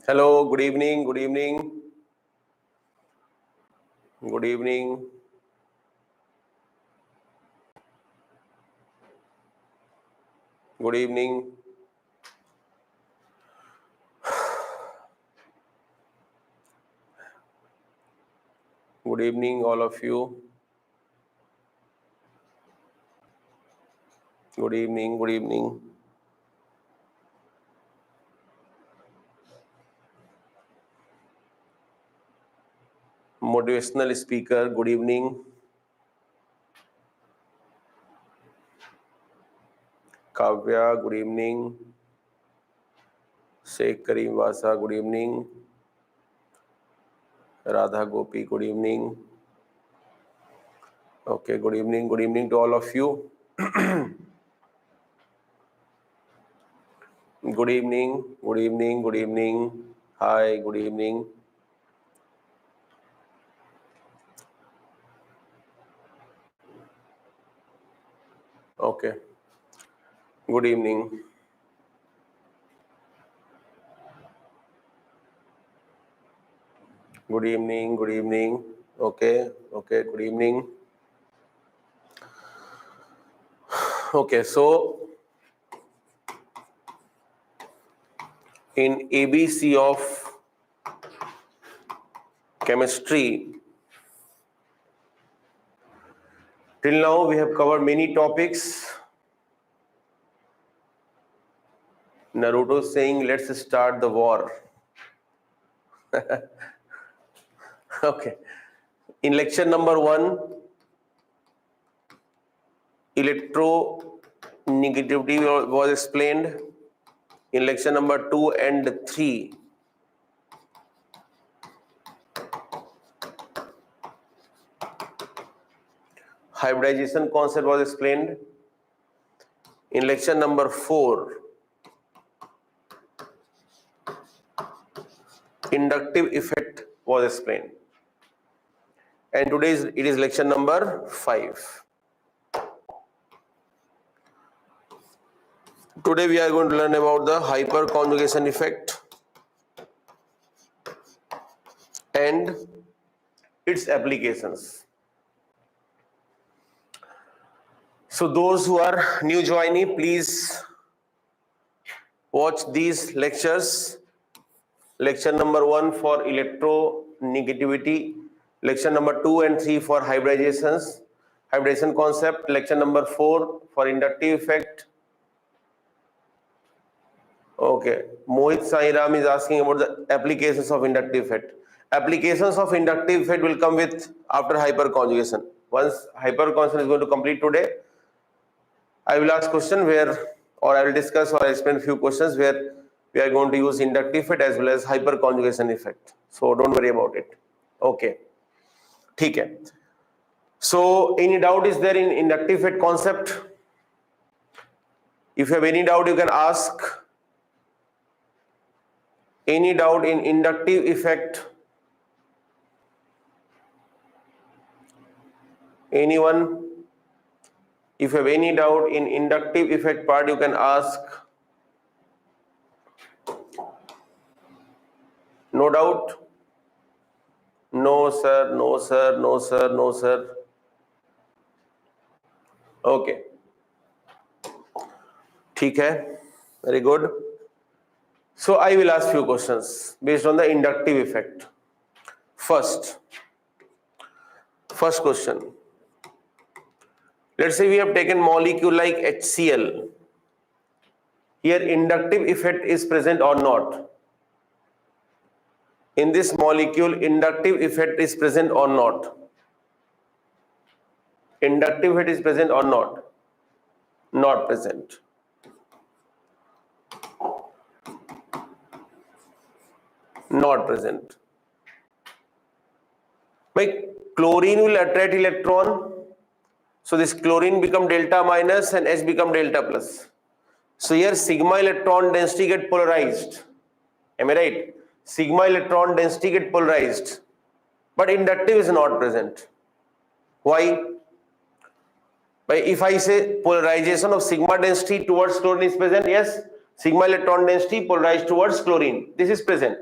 Hello, good evening, good evening. Good evening. Good evening. Good evening, all of you. Good evening, good evening. Motivational speaker, good evening. Kavya, good evening. Sheikh Kareem Wasa, good evening. Radha Gopi, good evening. Okay, good evening to all of you. Good evening, good evening, good evening. Hi, good evening. Okay, good evening. Good evening, good evening. Okay, good evening. Okay, so in ABC of chemistry, till now we have covered many topics. Naruto saying, let's start the war. Okay. In lecture number 1, electronegativity was explained. In lecture number 2 and 3, hybridization concept was explained. In lecture number 4, inductive effect was explained. And today it is lecture number 5. Today we are going to learn about the hyperconjugation effect and its applications. So those who are new joinee, please watch these lectures. Lecture number 1 for electronegativity, lecture number 2 and 3 for hybridization concept, lecture number 4 for inductive effect. Okay, Mohit Sairam is asking about the applications of inductive effect. Applications of inductive effect will come with after hyperconjugation. Once hyperconjugation is going to complete today, I will ask question where, or I will discuss or explain few questions where we are going to use inductive effect as well as hyperconjugation effect. So don't worry about it. Okay. ठीक है. So any doubt is there in inductive effect concept? If you have any doubt, you can ask. Any doubt in inductive effect? Anyone? If you have any doubt in inductive effect part, you can ask. No doubt? No sir, no sir, no sir, no sir. Okay. ठीक है. Very good. So I will ask few questions based on the inductive effect. First question. Let's say we have taken molecule like HCl. Here inductive effect is present or not? In this molecule, inductive effect is present or not? Inductive effect is present or not? Not present. Not present. Like chlorine will attract electron. So this chlorine become delta minus and H become delta plus. So here sigma electron density get polarized. Am I right? Sigma electron density get polarized. But inductive is not present. Why? If I say polarization of sigma density towards chlorine is present, yes. Sigma electron density polarized towards chlorine. This is present.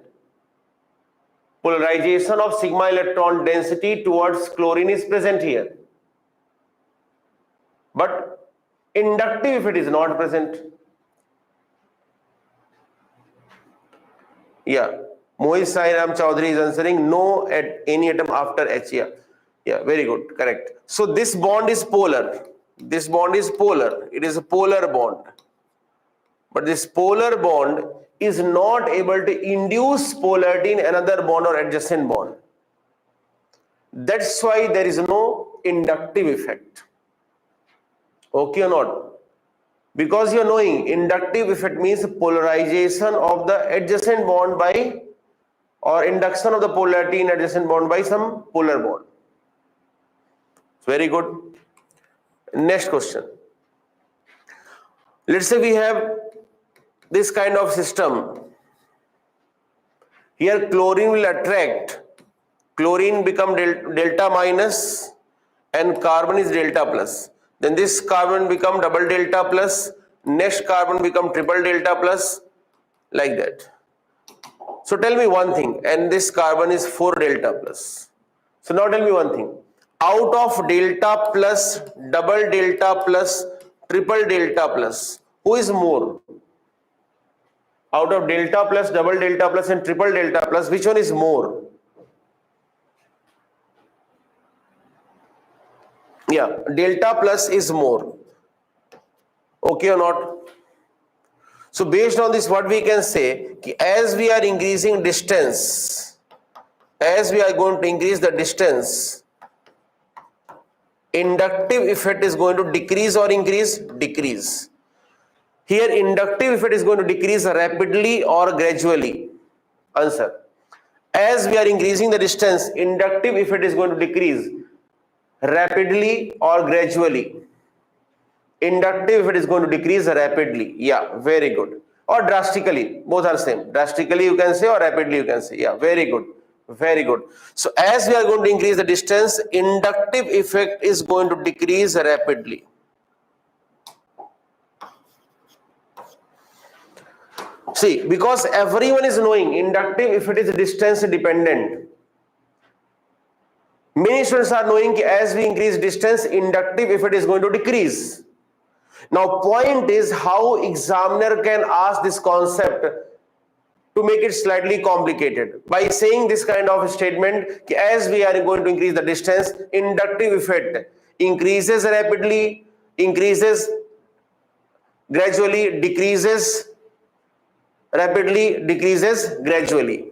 Polarization of sigma electron density towards chlorine is present here. But inductive effect is not present. Yeah. Mohit Sairam Chaudhary is answering no at any atom after H. Yeah. Yeah, very good. Correct. So this bond is polar. This bond is polar. It is a polar bond. But this polar bond is not able to induce polarity in another bond or adjacent bond. That's why there is no inductive effect. Okay or not? Because you are knowing inductive effect means polarization of the adjacent bond by, or induction of the polarity in adjacent bond by some polar bond. Very good. Next question. Let's say we have this kind of system. Here chlorine will attract. Chlorine become delta minus and carbon is delta plus. Then this carbon become double delta plus. Next carbon become triple delta plus. Like that. So tell me one thing. And this carbon is 4 delta plus. So now tell me one thing. Out of delta plus, double delta plus, triple delta plus, who is more? Out of delta plus, double delta plus and triple delta plus, which one is more? Yeah, delta plus is more. Okay or not? So based on this, what we can say, as we are increasing distance, as we are going to increase the distance, inductive effect is going to decrease or increase? Decrease. Here inductive effect is going to decrease rapidly or gradually? Answer. As we are increasing the distance, inductive effect is going to decrease rapidly or gradually? Inductive effect is going to decrease rapidly. Yeah, very good. Or drastically, both are same. Drastically you can say or rapidly you can say. Yeah, very good. Very good. So as we are going to increase the distance, inductive effect is going to decrease rapidly. See, because everyone is knowing inductive effect is distance dependent. Many students are knowing that as we increase distance, inductive effect is going to decrease. Now point is how examiner can ask this concept to make it slightly complicated by saying this kind of statement, as we are going to increase the distance, inductive effect increases rapidly, increases gradually, decreases rapidly, decreases gradually.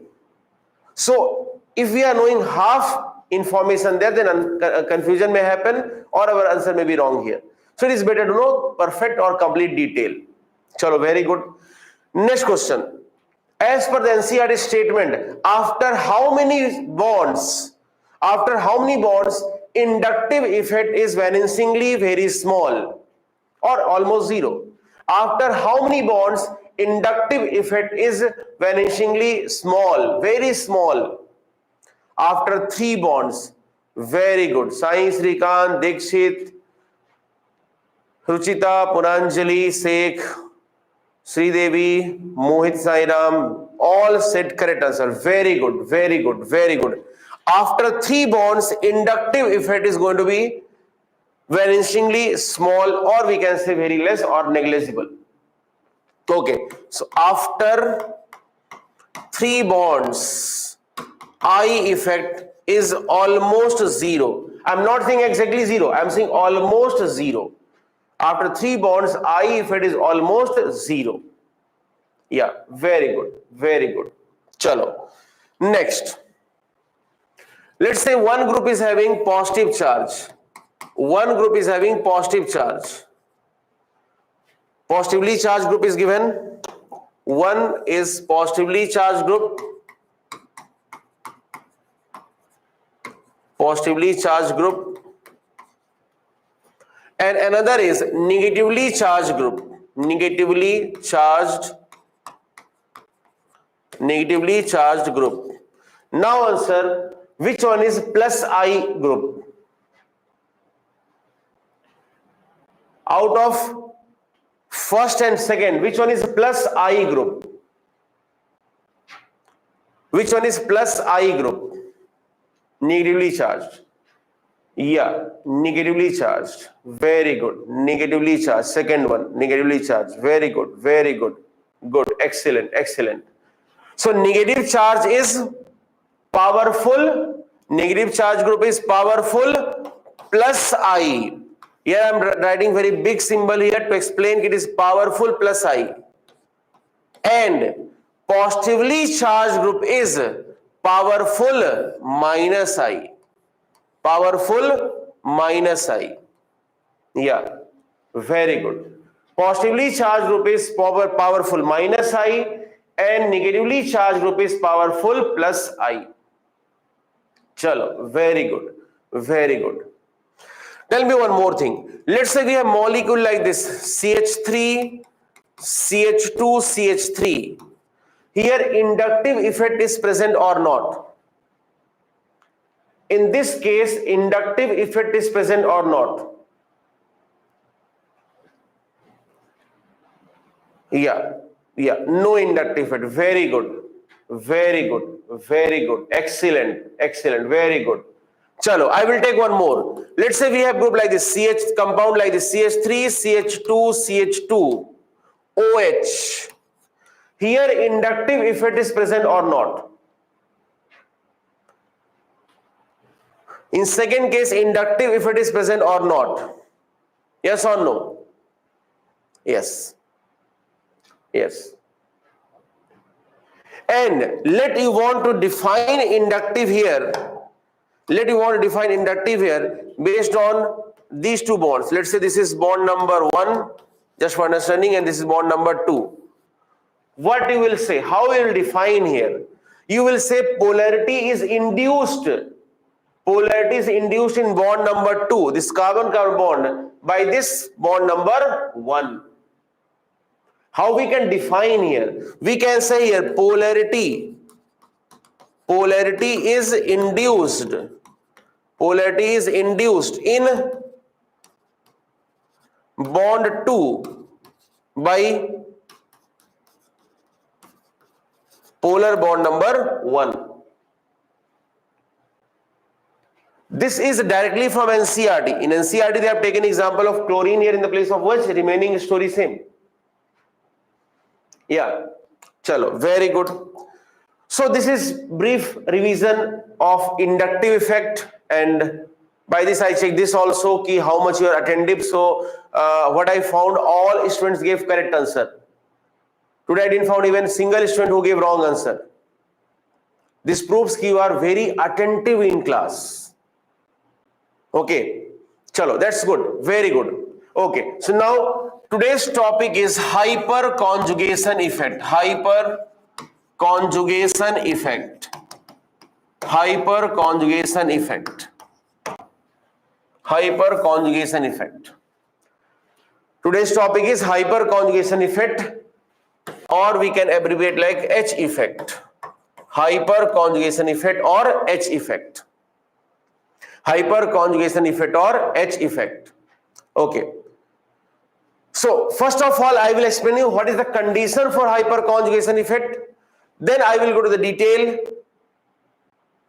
So if we are knowing half information there, then confusion may happen or our answer may be wrong here. So it is better to know perfect or complete detail. Chalo, very good. Next question. As per the NCERT statement, after how many bonds, inductive effect is vanishingly very small or almost zero? After how many bonds, inductive effect is vanishingly small, very small? After 3 bonds. Very good. Sai Srikant, Dikshit, Ruchita, Punanjali, Sheikh, Sridevi, Mohit Sairam, all said correct answer. Very good, very good, very good. After 3 bonds, inductive effect is going to be vanishingly small, or we can say very less or negligible. Okay, so after 3 bonds, I effect is almost zero. I'm not saying exactly zero, I'm saying almost zero. After 3 bonds, I effect is almost zero. Yeah, very good, very good. Chalo. Next. Let's say one group is having positive charge. One group is having positive charge. Positively charged group is given. One is positively charged group. Positively charged group. And another is negatively charged group. Negatively charged group. Now answer, which one is plus I group? Out of first and second, which one is plus I group? Which one is plus I group? Negatively charged. Yeah, negatively charged. Very good. Negatively charged. Second one, negatively charged. Very good. Very good. Good. Excellent. Excellent. So negative charge is powerful. Negative charge group is powerful plus I. Here I am writing very big symbol here to explain it is powerful plus I. And positively charged group is powerful minus I. Powerful minus I. Yeah, very good. Positively charged group is powerful minus I, and negatively charged group is powerful plus I. Chalo, very good. Very good. Tell me one more thing. Let's say we have molecule like this, CH3, CH2, CH3. Here inductive effect is present or not? In this case, inductive effect is present or not? Yeah, no inductive effect. Very good. Very good. Very good. Excellent. Excellent. Very good. Chalo, I will take one more. Let's say we have group like this, CH compound like this, CH3, CH2, CH2, OH. Here inductive effect is present or not? In second case, inductive effect is present or not? Yes or no? Yes. Yes. And let you want to define inductive here. Let you want to define inductive here based on these two bonds. Let's say this is bond number 1, just for understanding, and this is bond number 2. What you will say? How you will define here? You will say polarity is induced. Polarity is induced in bond number 2, this carbon-carbon bond, by this bond number 1. How we can define here? We can say here polarity is induced. Polarity is induced in bond 2 by polar bond number 1. This is directly from NCERT. In NCERT, they have taken example of chlorine here in the place of which remaining story same. Yeah, chalo, very good. So this is brief revision of inductive effect, and by this I check this also ki how much you are attentive. So what I found, all students gave correct answer. Today I didn't found even single student who gave wrong answer. This proves ki you are very attentive in class. Okay, chalo, that's good, very good. Okay, so now today's topic is hyperconjugation effect. Hyperconjugation effect. Hyperconjugation effect. Hyperconjugation effect. Today's topic is hyperconjugation effect, or we can abbreviate like H effect. Hyperconjugation effect or H effect. Hyperconjugation effect or H effect. Okay. So first of all, I will explain you what is the condition for hyperconjugation effect. Then I will go to the detail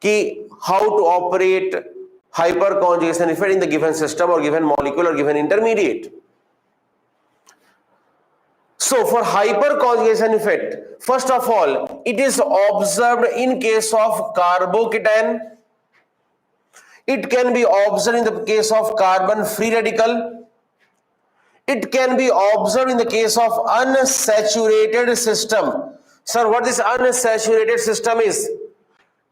ki how to operate hyperconjugation effect in the given system or given molecule or given intermediate. So for hyperconjugation effect, first of all, it is observed in case of carbocation. It can be observed in the case of carbon free radical. It can be observed in the case of unsaturated system. Sir, what this unsaturated system is?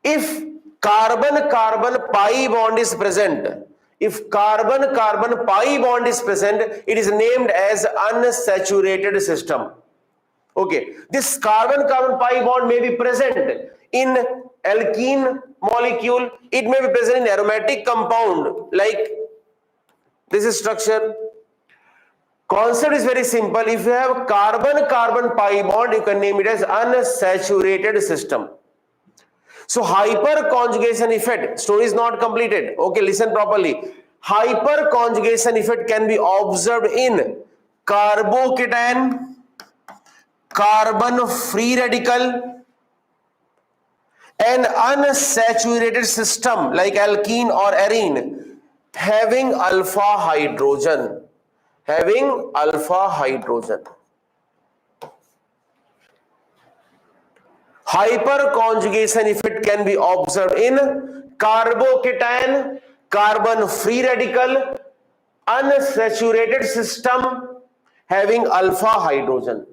If carbon-carbon pi bond is present, if carbon-carbon pi bond is present, it is named as unsaturated system. Okay, this carbon-carbon pi bond may be present in alkene molecule, it may be present in aromatic compound, like this is structure. Concept is very simple. If you have carbon-carbon pi bond, you can name it as unsaturated system. So hyperconjugation effect, story is not completed. Okay, listen properly. Hyperconjugation effect can be observed in carbocation, carbon free radical, an unsaturated system like alkene or arene having alpha hydrogen. Having alpha hydrogen. Hyperconjugation effect can be observed in carbocation, carbon free radical, unsaturated system having alpha hydrogen.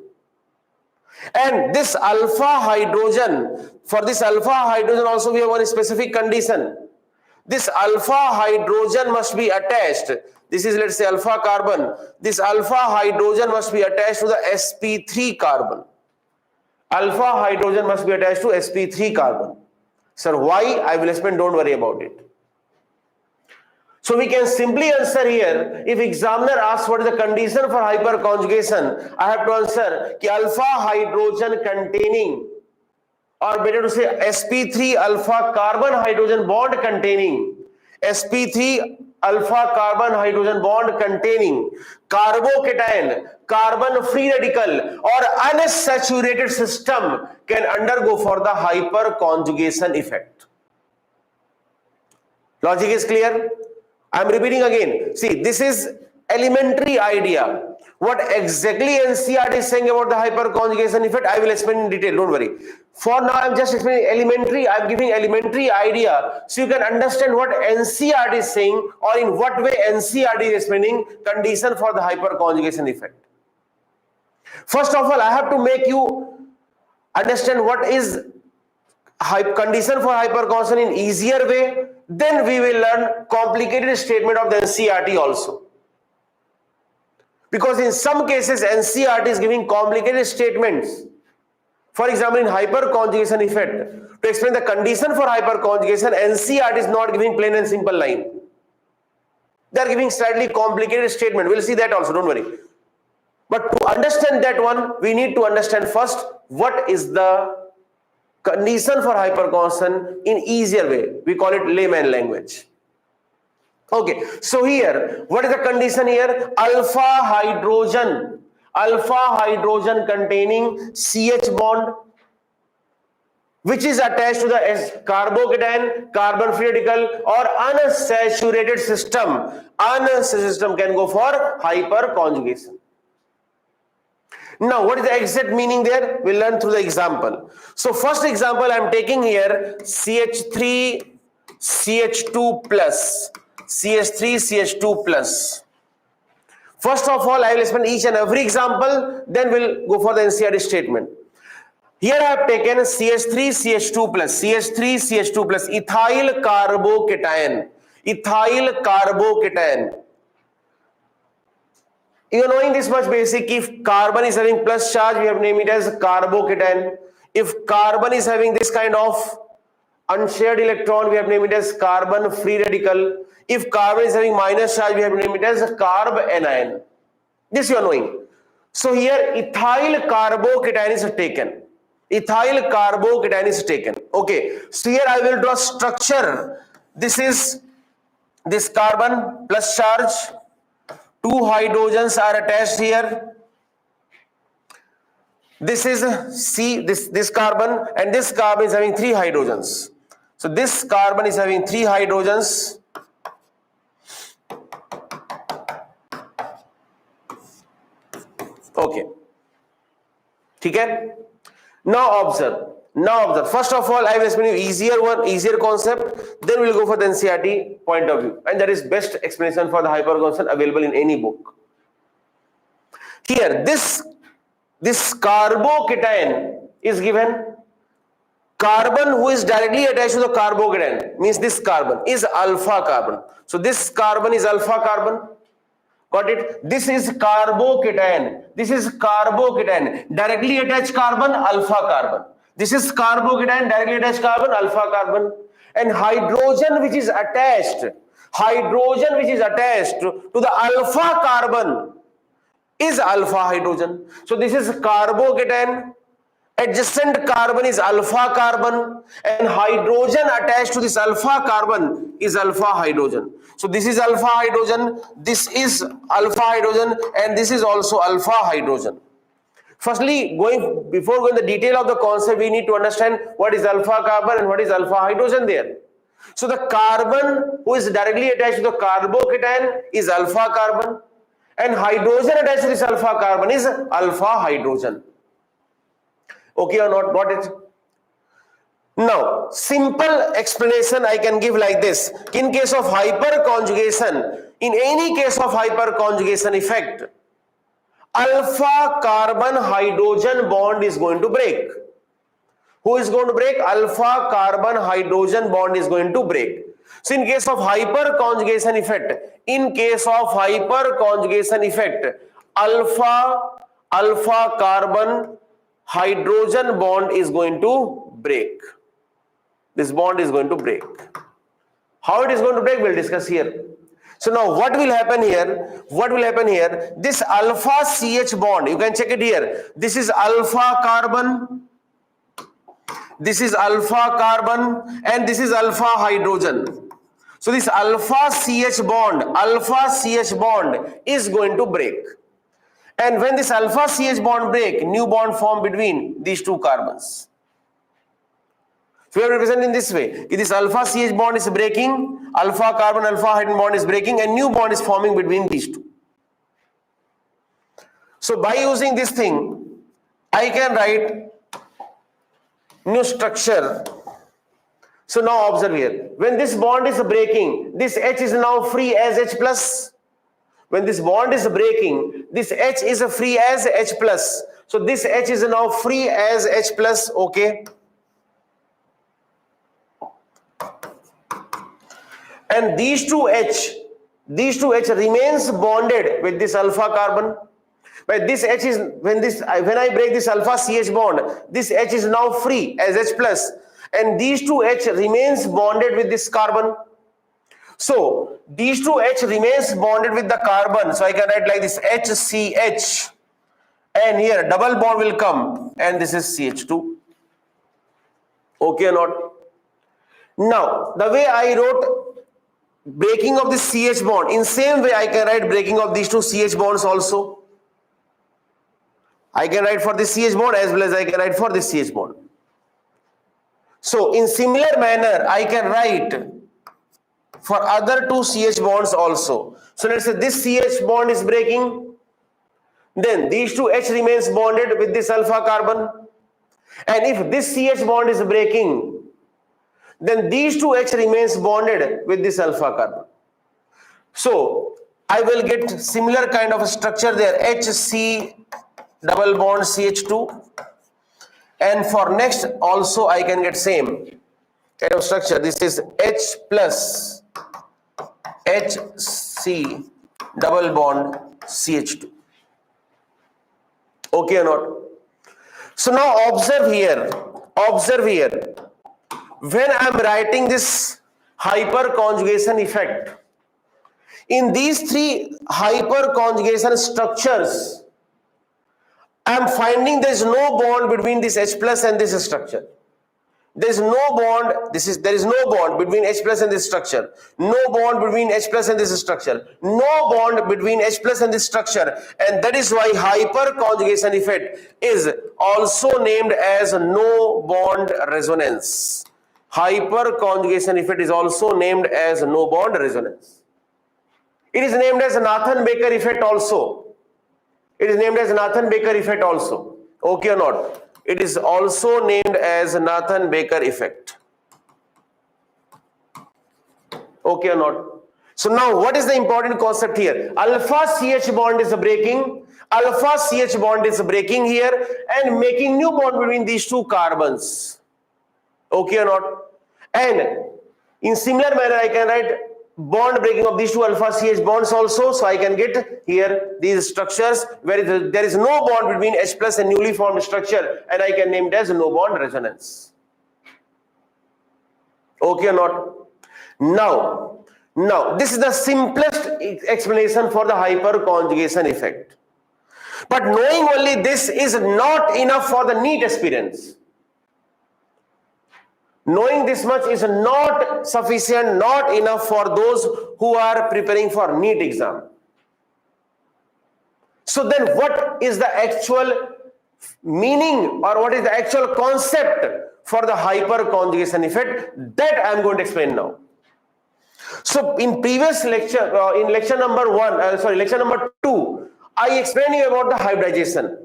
And this alpha hydrogen, for this alpha hydrogen also we have one specific condition. This alpha hydrogen must be attached. This is, let's say, alpha carbon. This alpha hydrogen must be attached to the sp3 carbon. Alpha hydrogen must be attached to sp3 carbon. Sir, why? I will explain, don't worry about it. So we can simply answer here, if examiner asks what is the condition for hyperconjugation, I have to answer कि alpha hydrogen containing, or better to say sp3 alpha carbon hydrogen bond containing, sp3 alpha carbon hydrogen bond containing carbocation, carbon free radical or unsaturated system can undergo for the hyperconjugation effect. Logic is clear? I am repeating again. See, this is elementary idea. What exactly NCERT is saying about the hyperconjugation effect, I will explain in detail, don't worry. For now, I am just explaining elementary, I am giving elementary idea so you can understand what NCERT is saying or in what way NCERT is explaining condition for the hyperconjugation effect. First of all, I have to make you understand what is condition for hyperconjugation in easier way. Then we will learn complicated statement of the NCERT also. Because in some cases NCERT is giving complicated statements. For example, in hyperconjugation effect, to explain the condition for hyperconjugation, NCERT is not giving plain and simple line. They are giving slightly complicated statement. We'll see that also, don't worry. But to understand that one, we need to understand first what is the condition for hyperconjugation in easier way. We call it layman language. Okay, so here, what is the condition here? Alpha hydrogen containing CH bond, which is attached to the carbocation, carbon free radical or unsaturated system. Unsaturated system can go for hyperconjugation. Now, what is the exact meaning there? We'll learn through the example. So, first example I am taking here, CH3, CH2 plus. CH3, CH2 plus. First of all, I will explain each and every example, then we'll go for the NCERT statement. Here I have taken CH3, CH2 plus, CH3, CH2 plus, ethyl carbocation. Ethyl carbocation. You are knowing this much basic. If carbon is having plus charge, we have named it as carbocation. If carbon is having this kind of unshared electron, we have named it as carbon free radical. If carbon is having minus charge, we have named it as carb anion. This you are knowing. So here ethyl carbocation is taken. Ethyl carbocation is taken. Okay. So here I will draw structure. This is this carbon plus charge. Two hydrogens are attached here. This is this carbon, and this carbon is having 3 hydrogens. So this carbon is having 3 hydrogens. Okay. Okay. Now observe. First of all, I will explain you easier concept. Then we will go for the NCERT point of view, and that is best explanation for the hyperconjugation available in any book. Here, this carbocation is given. Carbon who is directly attached to the carbocation means this carbon is alpha carbon. So this carbon is alpha carbon. Got it? This is carbocation. Directly attached carbon, alpha carbon. This is carbocation, directly attached carbon, alpha carbon. And hydrogen which is attached to the alpha carbon is alpha hydrogen. So this is carbocation adjacent carbon is alpha carbon, and hydrogen attached to this alpha carbon is alpha hydrogen. So this is alpha hydrogen, this is alpha hydrogen, and this is also alpha hydrogen. Firstly, before going the detail of the concept, we need to understand what is alpha carbon and what is alpha hydrogen there. So the carbon who is directly attached to the carbocation is alpha carbon, and hydrogen attached to this alpha carbon is alpha hydrogen. Okay or not? Got it? Now, simple explanation I can give like this. In case of hyperconjugation, in any case of hyperconjugation effect, alpha carbon hydrogen bond is going to break. Who is going to break? Alpha carbon hydrogen bond is going to break. So in case of hyperconjugation effect, alpha carbon hydrogen bond is going to break. This bond is going to break. How it is going to break, we'll discuss here. So now what will happen here? This alpha CH bond, you can check it here. This is alpha carbon, this is alpha carbon, and this is alpha hydrogen. So this alpha CH bond is going to break. And when this alpha CH bond break, new bond form between these two carbons. So we are representing in this way. If this alpha CH bond is breaking, alpha carbon alpha hydrogen bond is breaking, and new bond is forming between these two. So by using this thing, I can write new structure. So now observe here. When this bond is breaking, this H is now free as H plus. When this bond is breaking, this H is free as H plus. So this H is now free as H plus. Okay. And these two H remains bonded with this alpha carbon. But this H is, when I break this alpha CH bond, this H is now free as H plus, and these two H remains bonded with this carbon. So these two H remains bonded with the carbon. So I can write like this HCH, and here double bond will come, and this is CH2. Okay or not? Now the way I wrote breaking of this CH bond, in same way I can write breaking of these two CH bonds also. I can write for this CH bond as well as I can write for this CH bond. So in similar manner I can write for other two CH bonds also. So let's say this CH bond is breaking, then these two H remains bonded with this alpha carbon, and if this CH bond is breaking, then these two H remains bonded with this alpha carbon. So I will get similar kind of a structure there, HC double bond CH2, and for next also I can get same kind of structure. This is H plus HC double bond CH2. Okay or not? So now observe here, when I am writing this hyperconjugation effect, in these three hyperconjugation structures, I am finding there is no bond between this H plus and this structure. There is no bond. There is no bond between H plus and this structure. No bond between H plus and this structure. No bond between H plus and this structure. And that is why hyperconjugation effect is also named as no bond resonance. Hyperconjugation effect is also named as no bond resonance. It is named as Nathan-Baker effect also. It is named as Nathan-Baker effect also. Okay or not? It is also named as Nathan-Baker effect. Okay or not? So now what is the important concept here? Alpha CH bond is breaking. Alpha CH bond is breaking here and making new bond between these two carbons. Okay or not? And in similar manner I can write bond breaking of these two alpha CH bonds also. So I can get here these structures where there is no bond between H plus and newly formed structure, and I can name it as no bond resonance. Okay or not? Now this is the simplest explanation for the hyperconjugation effect. But knowing only this is not enough for the NEET aspirants. Knowing this much is not sufficient, not enough for those who are preparing for NEET exam. So then what is the actual meaning or what is the actual concept for the hyperconjugation effect? That I am going to explain now. So in previous lecture, in lecture number 2, I explained you about the hybridization.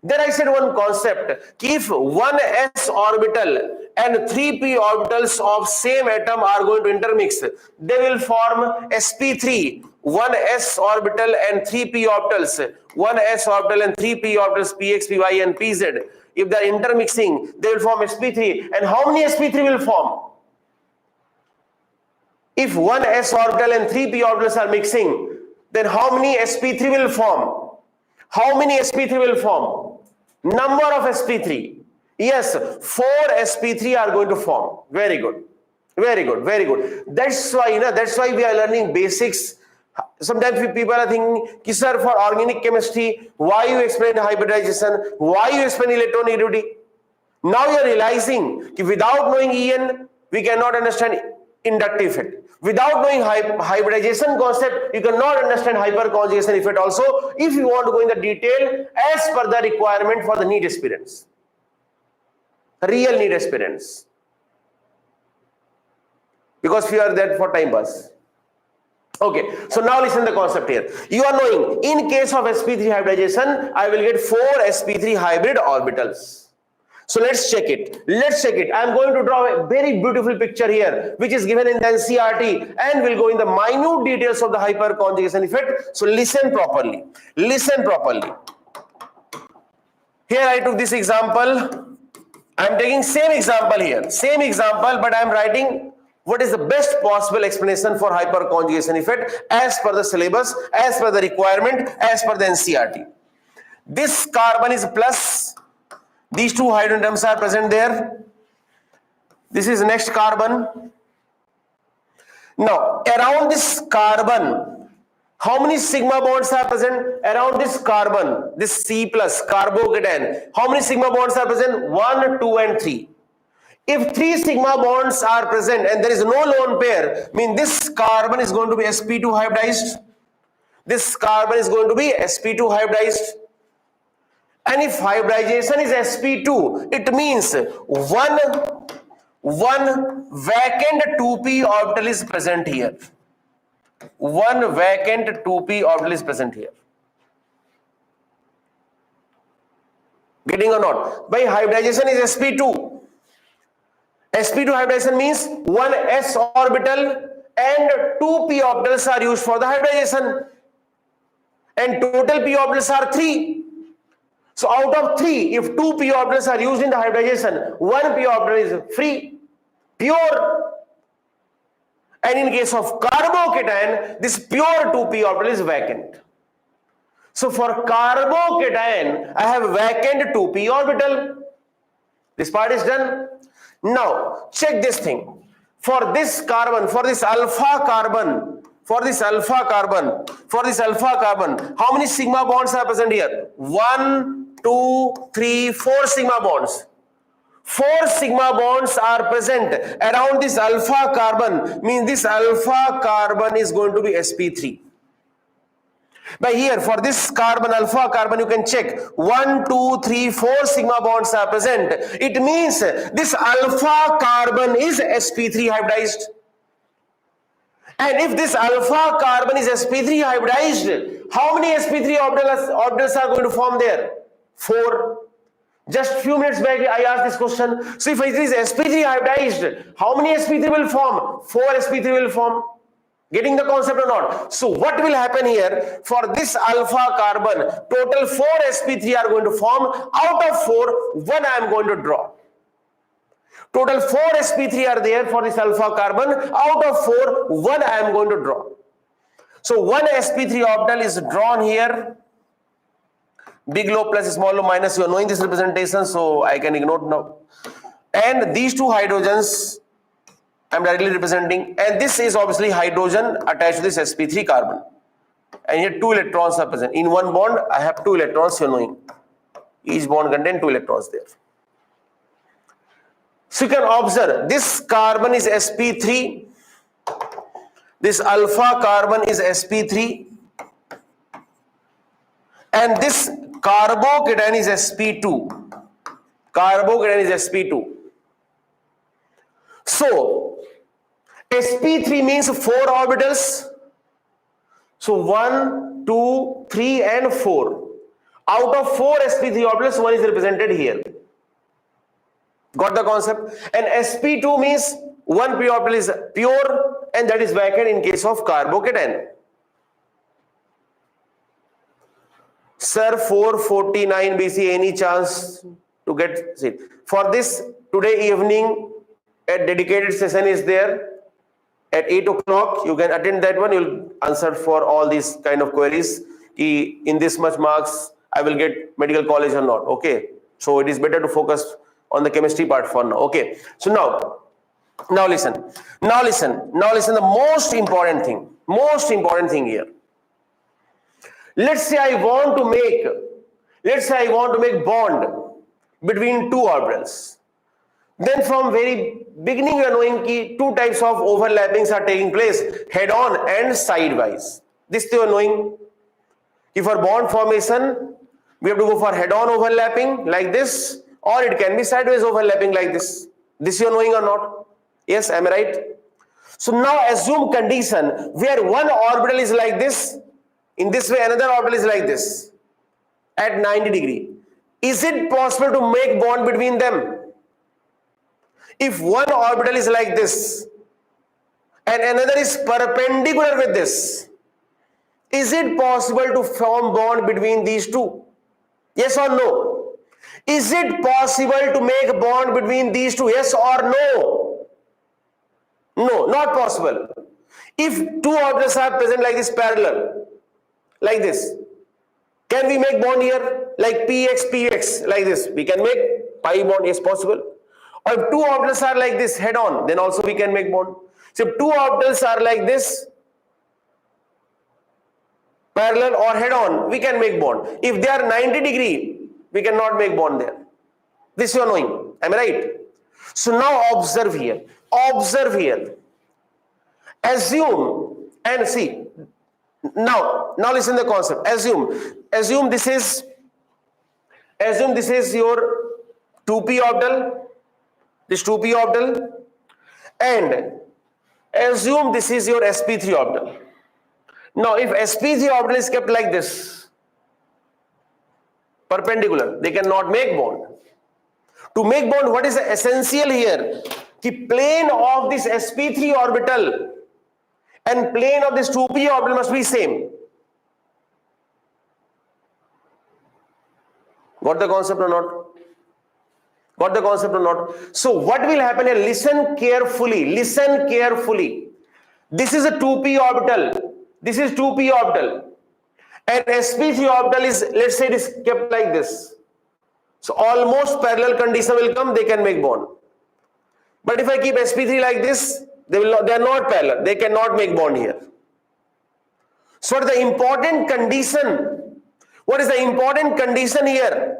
Then I said one concept, if one s orbital and 3p orbitals of same atom are going to intermix, they will form sp3, one s orbital and 3p orbitals, one s orbital and 3p orbitals px, py and pz. If they are intermixing, they will form sp3. And how many sp3 will form? If one s orbital and 3p orbitals are mixing, then how many sp3 will form? How many sp3 will form? Number of sp3. Yes, 4 sp3 are going to form. Very good. Very good. Very good. That's why we are learning basics. Sometimes people are thinking, sir, for organic chemistry, why you explain hybridization? Why you explain electronegativity? Now you are realizing that without knowing EN, we cannot understand inductive effect. Without knowing hybridization concept, you cannot understand hyperconjugation effect also, if you want to go in the detail as per the requirement for the NEET aspirants. Real NEET aspirants. Because we are there for time pass. Okay, so now listen the concept here. You are knowing, in case of sp3 hybridization, I will get 4 sp3 hybrid orbitals. So let's check it. Let's check it. I am going to draw a very beautiful picture here, which is given in the NCERT, and we'll go in the minute details of the hyperconjugation effect. So listen properly. Listen properly. Here I took this example. I am taking same example here. Same example, but I am writing what is the best possible explanation for hyperconjugation effect as per the syllabus, as per the requirement, as per the NCERT. This carbon is plus. These two hydrogen atoms are present there. This is next carbon. Now, around this carbon, how many sigma bonds are present? Around this carbon, this C plus, carbocation, how many sigma bonds are present? 1, 2 and 3. If 3 sigma bonds are present and there is no lone pair, mean this carbon is going to be sp2 hybridized. This carbon is going to be sp2 hybridized. And if hybridization is sp2, it means one vacant 2p orbital is present here. One vacant 2p orbital is present here. Getting or not? By hybridization is sp2. sp2 hybridization means one s orbital and 2p orbitals are used for the hybridization. And total p orbitals are 3. So out of 3, if 2 p orbitals are used in the hybridization, 1 p orbital is free, pure. And in case of carbocation, this pure 2 p orbital is vacant. So for carbocation, I have vacant 2 p orbital. This part is done. Now check this thing. For this carbon, for this alpha carbon, how many sigma bonds are present here? 1, 2, 3, 4 sigma bonds. 4 sigma bonds are present around this alpha carbon, means this alpha carbon is going to be sp3. By here, for this carbon, alpha carbon, you can check 1, 2, 3, 4 sigma bonds are present. It means this alpha carbon is sp3 hybridized. And if this alpha carbon is sp3 hybridized, how many sp3 orbitals are going to form there? 4. Just few minutes back I asked this question. So if it is sp3 hybridized, how many sp3 will form? 4 sp3 will form. Getting the concept or not? So what will happen here? For this alpha carbon, total 4 sp3 are going to form. Out of 4, 1 I am going to draw. Total 4 sp3 are there for this alpha carbon. Out of 4, 1 I am going to draw. So 1 sp3 orbital is drawn here. Big low plus small low minus. You are knowing this representation, so I can ignore now. And these two hydrogens I am directly representing, and this is obviously hydrogen attached to this sp3 carbon. and here 2 electrons are present. In one bond, I have 2 electrons, you're knowing. Each bond contains 2 electrons there. So you can observe, this carbon is sp3, this alpha carbon is sp3, and this carbocation is sp2. Carbocation is sp2. So sp3 means 4 orbitals. So 1, 2, 3 and 4. Out of 4 sp3 orbitals, 1 is represented here. Got the concept? And sp2 means 1 p orbital is pure and that is vacant in case of carbocation. Sir, 4:49 BC, any chance to get seat? For this, today evening, a dedicated session is there at 8 o'clock. You can attend that one. You'll answer for all these kind of queries. In this much marks, I will get medical college or not. Okay. So it is better to focus on the chemistry part for now. Okay. So now listen. The most important thing here. Let's say I want to make bond between 2 orbitals. Then from very beginning you are knowing that 2 types of overlappings are taking place, head on and sidewise. This you are knowing. If for bond formation, we have to go for head on overlapping like this, or it can be sideways overlapping like this. This you are knowing or not? Yes, am I right? So now assume condition where one orbital is like this. In this way, another orbital is like this at 90 degree. Is it possible to make bond between them? If one orbital is like this and another is perpendicular with this, is it possible to form bond between these two? Yes or no? Is it possible to make bond between these two? Yes or no? No, not possible. If 2 orbitals are present like this parallel, like this, can we make bond here? Like px, like this. We can make pi bond, yes, possible. Or if 2 orbitals are like this head on, then also we can make bond. So if 2 orbitals are like this, parallel or head on, we can make bond. If they are 90 degree, we cannot make bond there. This you are knowing. Am I right? So now observe here. Assume and see. Now listen to the concept. Assume this is your 2p orbital, this 2p orbital, and assume this is your sp3 orbital. Now if sp3 orbital is kept like this, perpendicular, they cannot make bond. To make bond, what is the essential here? The plane of this sp3 orbital and plane of this 2p orbital must be same. Got the concept or not? So what will happen here? Listen carefully. This is a 2p orbital. This is 2p orbital. And sp3 orbital is, let's say it is kept like this. So almost parallel condition will come, they can make bond. But if I keep sp3 like this, they are not parallel. They cannot make bond here. So what is the important condition? What is the important condition here?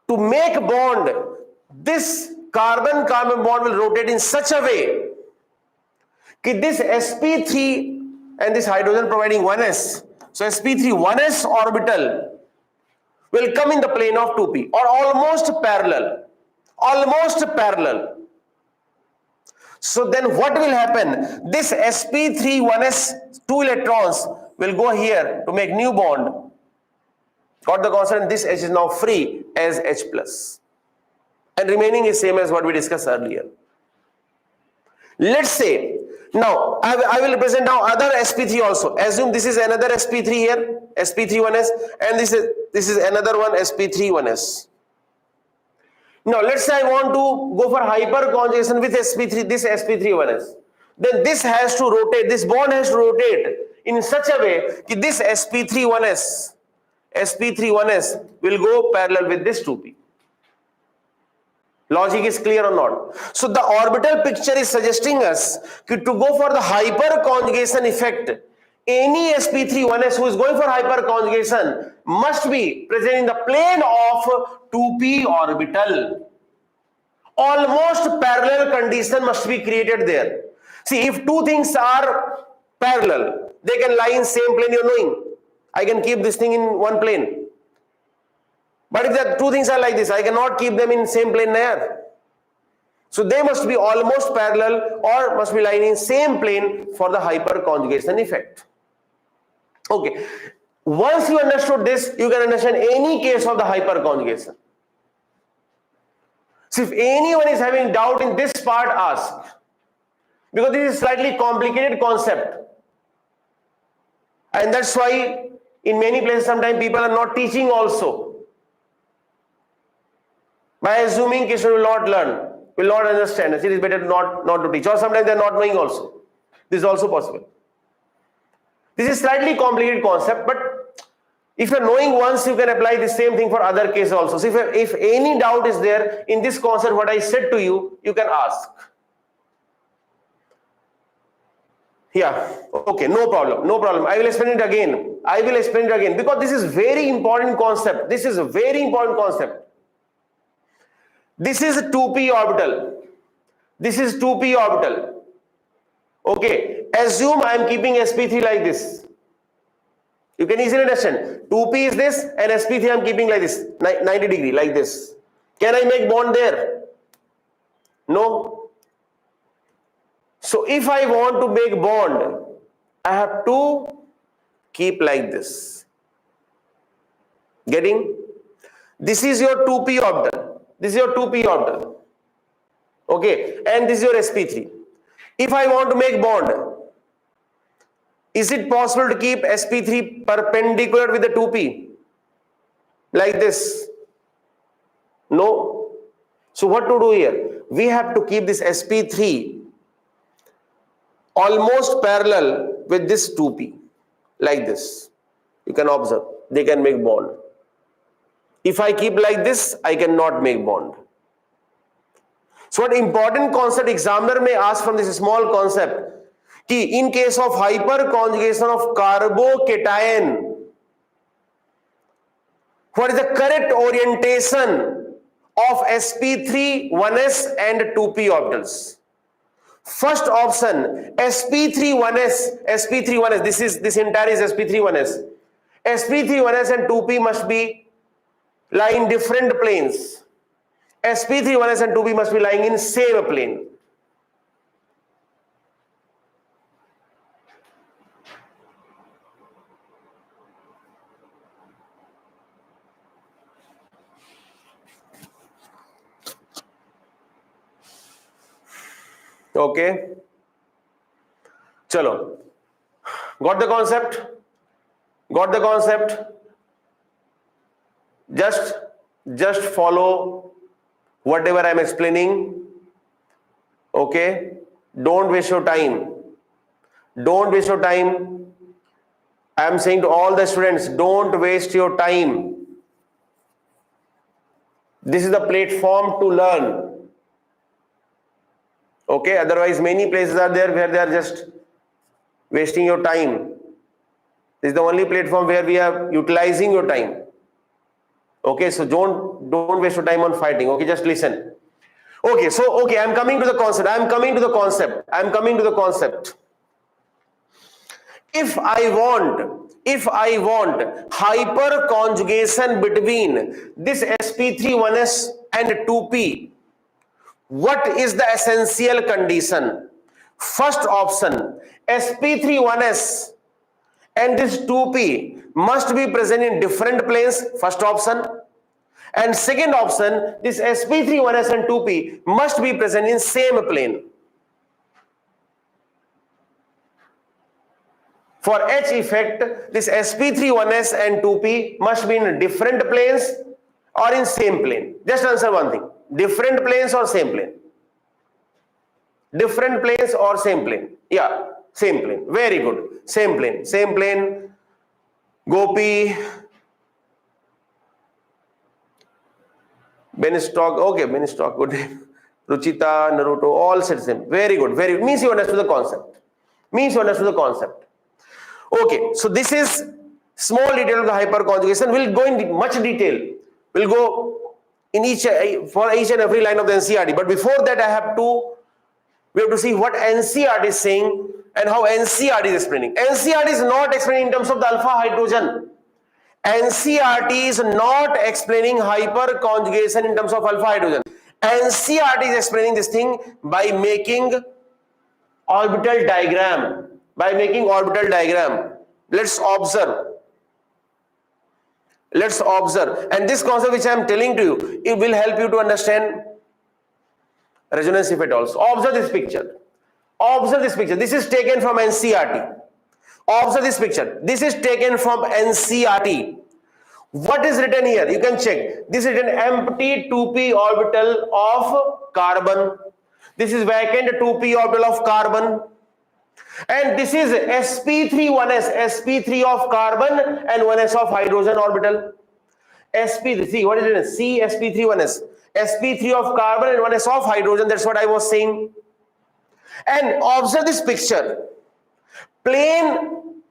To make bond, this carbon-carbon bond will rotate in such a way that this sp3 and this hydrogen providing 1s. So sp3 1s orbital will come in the plane of 2p or almost parallel. So then what will happen? This sp3 1s 2 electrons will go here to make new bond. Got the concept? This H is now free as H plus. And remaining is same as what we discussed earlier. Let's say, now I will represent now other sp3 also. Assume this is another sp3 here, sp3 1s, and this is another one, sp3 1s. Now let's say I want to go for hyperconjugation with sp3, this sp3 1s. Then this has to rotate, this bond has to rotate in such a way that this sp3 1s will go parallel with this 2p. Logic is clear or not? So the orbital picture is suggesting us to go for the hyperconjugation effect any sp3-1s who is going for hyperconjugation must be present in the plane of 2p orbital. Almost parallel condition must be created there. See, if two things are parallel, they can lie in same plane, you're knowing. I can keep this thing in one plane. But if the two things are like this, I cannot keep them in same plane there. So they must be almost parallel or must be lying in same plane for the hyperconjugation effect. Okay. Once you understood this, you can understand any case of the hyperconjugation. So if anyone is having doubt in this part, ask. Because this is slightly complicated concept. And that's why in many places sometimes people are not teaching also. By assuming kids will not learn, will not understand, it is better not to teach. Or sometimes they are not knowing also. This is also possible. This is slightly complicated concept, but if you are knowing once, you can apply the same thing for other cases also. So if any doubt is there in this concept, what I said to you, you can ask. Yeah, okay, no problem, no problem. I will explain it again. I will explain it again because this is very important concept. This is a very important concept. This is 2p orbital. This is 2p orbital. Okay, assume I am keeping sp3 like this. You can easily understand. 2p is this and sp3 I am keeping like this, 90 degree, like this. Can I make bond there? No. So if I want to make bond, I have to keep like this. Getting? This is your 2p orbital. This is your 2p orbital. Okay, and this is your sp3. If I want to make bond, is it possible to keep sp3 perpendicular with the 2p? Like this? No. So what to do here? We have to keep this sp3 almost parallel with this 2p. Like this. You can observe. They can make bond. If I keep like this, I cannot make bond. So what important concept examiner may ask from this small concept, ki in case of hyperconjugation of carbocation, what is the correct orientation of sp3-1s and 2p orbitals? First option, sp3-1s, this entire is sp3-1s. sp3-1s and 2p must be lying in different planes. sp3-1s and 2p must be lying in same plane. Okay. Chalo. Got the concept? Got the concept? Just follow whatever I am explaining. Okay. Don't waste your time. Don't waste your time. I am saying to all the students, don't waste your time. This is the platform to learn. Okay, otherwise many places are there where they are just wasting your time. This is the only platform where we are utilizing your time. Okay, so don't waste your time on fighting. Okay, just listen. Okay, so okay, I'm coming to the concept. I'm coming to the concept. If I want hyperconjugation between this sp3-1s and 2p, what is the essential condition? First option, sp3-1s and this 2p must be present in different planes, first option. And second option, this sp3-1s and 2p must be present in same plane. For H effect, this sp3-1s and 2p must be in different planes or in same plane. Just answer one thing. Different planes or same plane? Different planes or same plane? Yeah, same plane. Very good. Same plane. Same plane. Gopi. Benistalk. Okay, Benistalk. Good name. Ruchita, Naruto. All said same. Very good. Very good. Means you understood the concept. Okay, so this is small detail of the hyperconjugation. We'll go in much detail. We'll go in each for each and every line of the NCERT. But before that, we have to see what NCERT is saying and how NCERT is explaining. NCERT is not explaining in terms of the alpha hydrogen. NCERT is not explaining hyperconjugation in terms of alpha hydrogen. NCERT is explaining this thing by making orbital diagram. Let's observe. And this concept which I am telling to you, it will help you to understand resonance effect also. Observe this picture. This is taken from NCERT. Observe this picture. This is taken from NCERT. What is written here? You can check. This is an empty 2p orbital of carbon. This is vacant 2p orbital of carbon. And this is sp3 1s, sp3 of carbon and 1s of hydrogen orbital. sp3, what is it? C sp3 1s, sp3 of carbon and 1s of hydrogen. That's what I was saying. And observe this picture. Plane,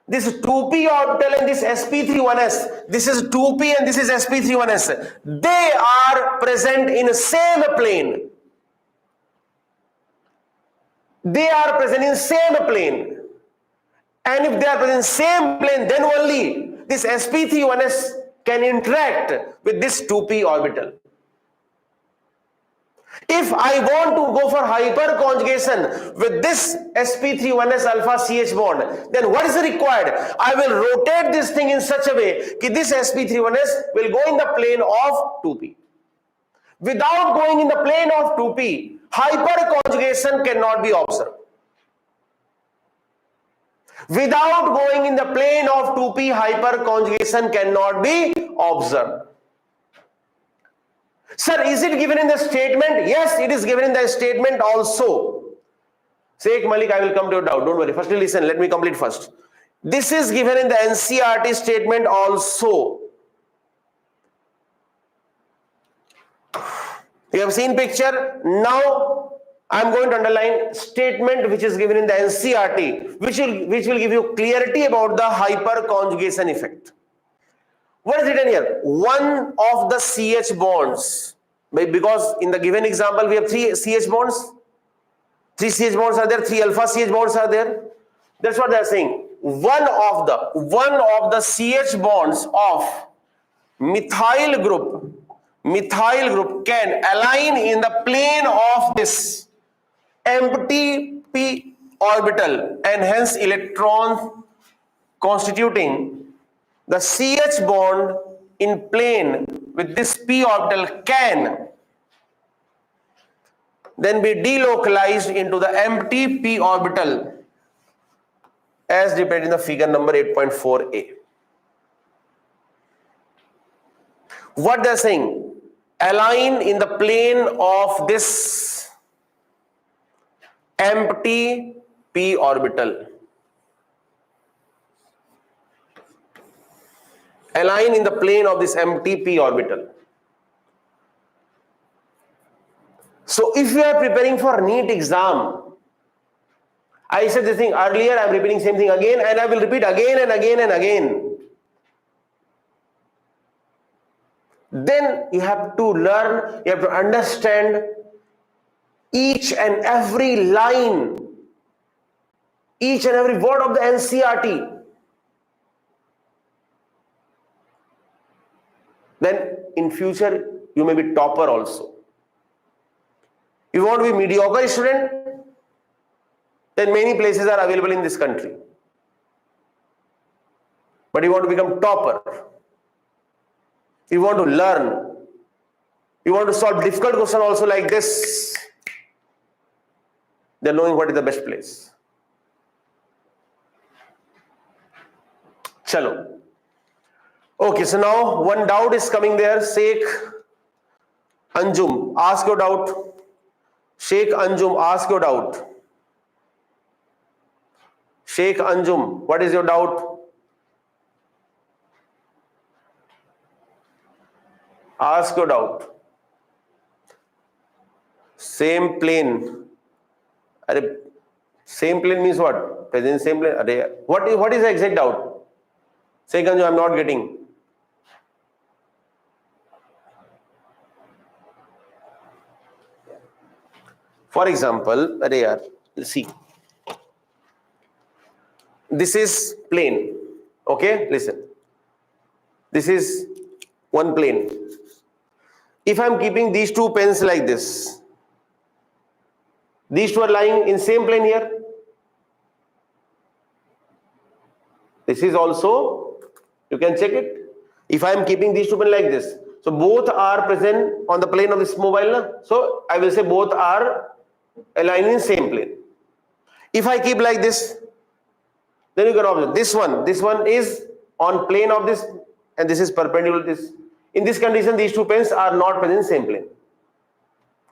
this 2p orbital and this sp3 1s, this is 2p and this is sp3 1s. They are present in the same plane. They are present in same plane, and if they are present in same plane, then only this sp3 1s can interact with this 2p orbital. If I want to go for hyperconjugation with this sp3 1s alpha CH bond, then what is required? I will rotate this thing in such a way that this sp3 1s will go in the plane of 2p. Without going in the plane of 2p, hyperconjugation cannot be observed. Without going in the plane of 2p, hyperconjugation cannot be observed. Sir, is it given in the statement? Yes, it is given in the statement also. Sheikh Malik, I will come to your doubt. Don't worry. Firstly, listen. Let me complete first. This is given in the NCERT statement also. You have seen picture. Now I am going to underline statement which is given in the NCERT, which will give you clarity about the hyperconjugation effect. What is written here? One of the CH bonds, because in the given example we have 3 CH bonds. 3 CH bonds are there, 3 alpha CH bonds are there. That's what they are saying. One of the CH bonds of methyl group can align in the plane of this empty p orbital, and hence electrons constituting the CH bond in plane with this p orbital can then be delocalized into the empty p orbital as depicted in the figure number 8.4a. What they are saying? Align in the plane of this empty p orbital. Align in the plane of this empty p orbital. So if you are preparing for NEET exam, I said this thing earlier, I am repeating same thing again, and I will repeat again and again and again. Then you have to learn, you have to understand each and every line, each and every word of the NCERT. Then in future you may be topper also. You want to be mediocre student, then many places are available in this country. But you want to become topper, you want to learn, you want to solve difficult question also like this, then knowing what is the best place. Chalo. Okay, so now one doubt is coming there. Sheikh Anjum, ask your doubt. Sheikh Anjum, ask your doubt. Sheikh Anjum, what is your doubt? Ask your doubt. Same plane. Same plane means what? Present same plane. What is the exact doubt? Say Kanju, I'm not getting. For example, see. This is plane. Okay, listen. This is one plane. If I'm keeping these two pens like this, these two are lying in same plane here. This is also, you can check it. If I am keeping these two pens like this, so both are present on the plane of this mobile. Na? So I will say both are aligned in same plane. If I keep like this, then you can observe this one is on plane of this, and this is perpendicular to this. In this condition, these two pens are not present in same plane.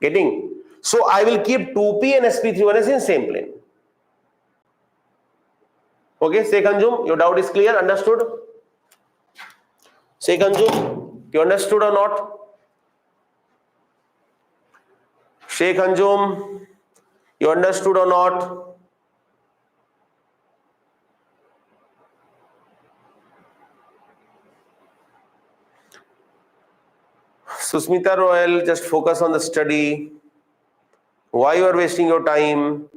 Getting? So I will keep 2p and sp31s in same plane. Okay, say Kanjum, your doubt is clear, understood? Say Kanjum, you understood or not? Sheikh Anjum, you understood or not? Susmita Royal, just focus on the study. Why you are wasting your time?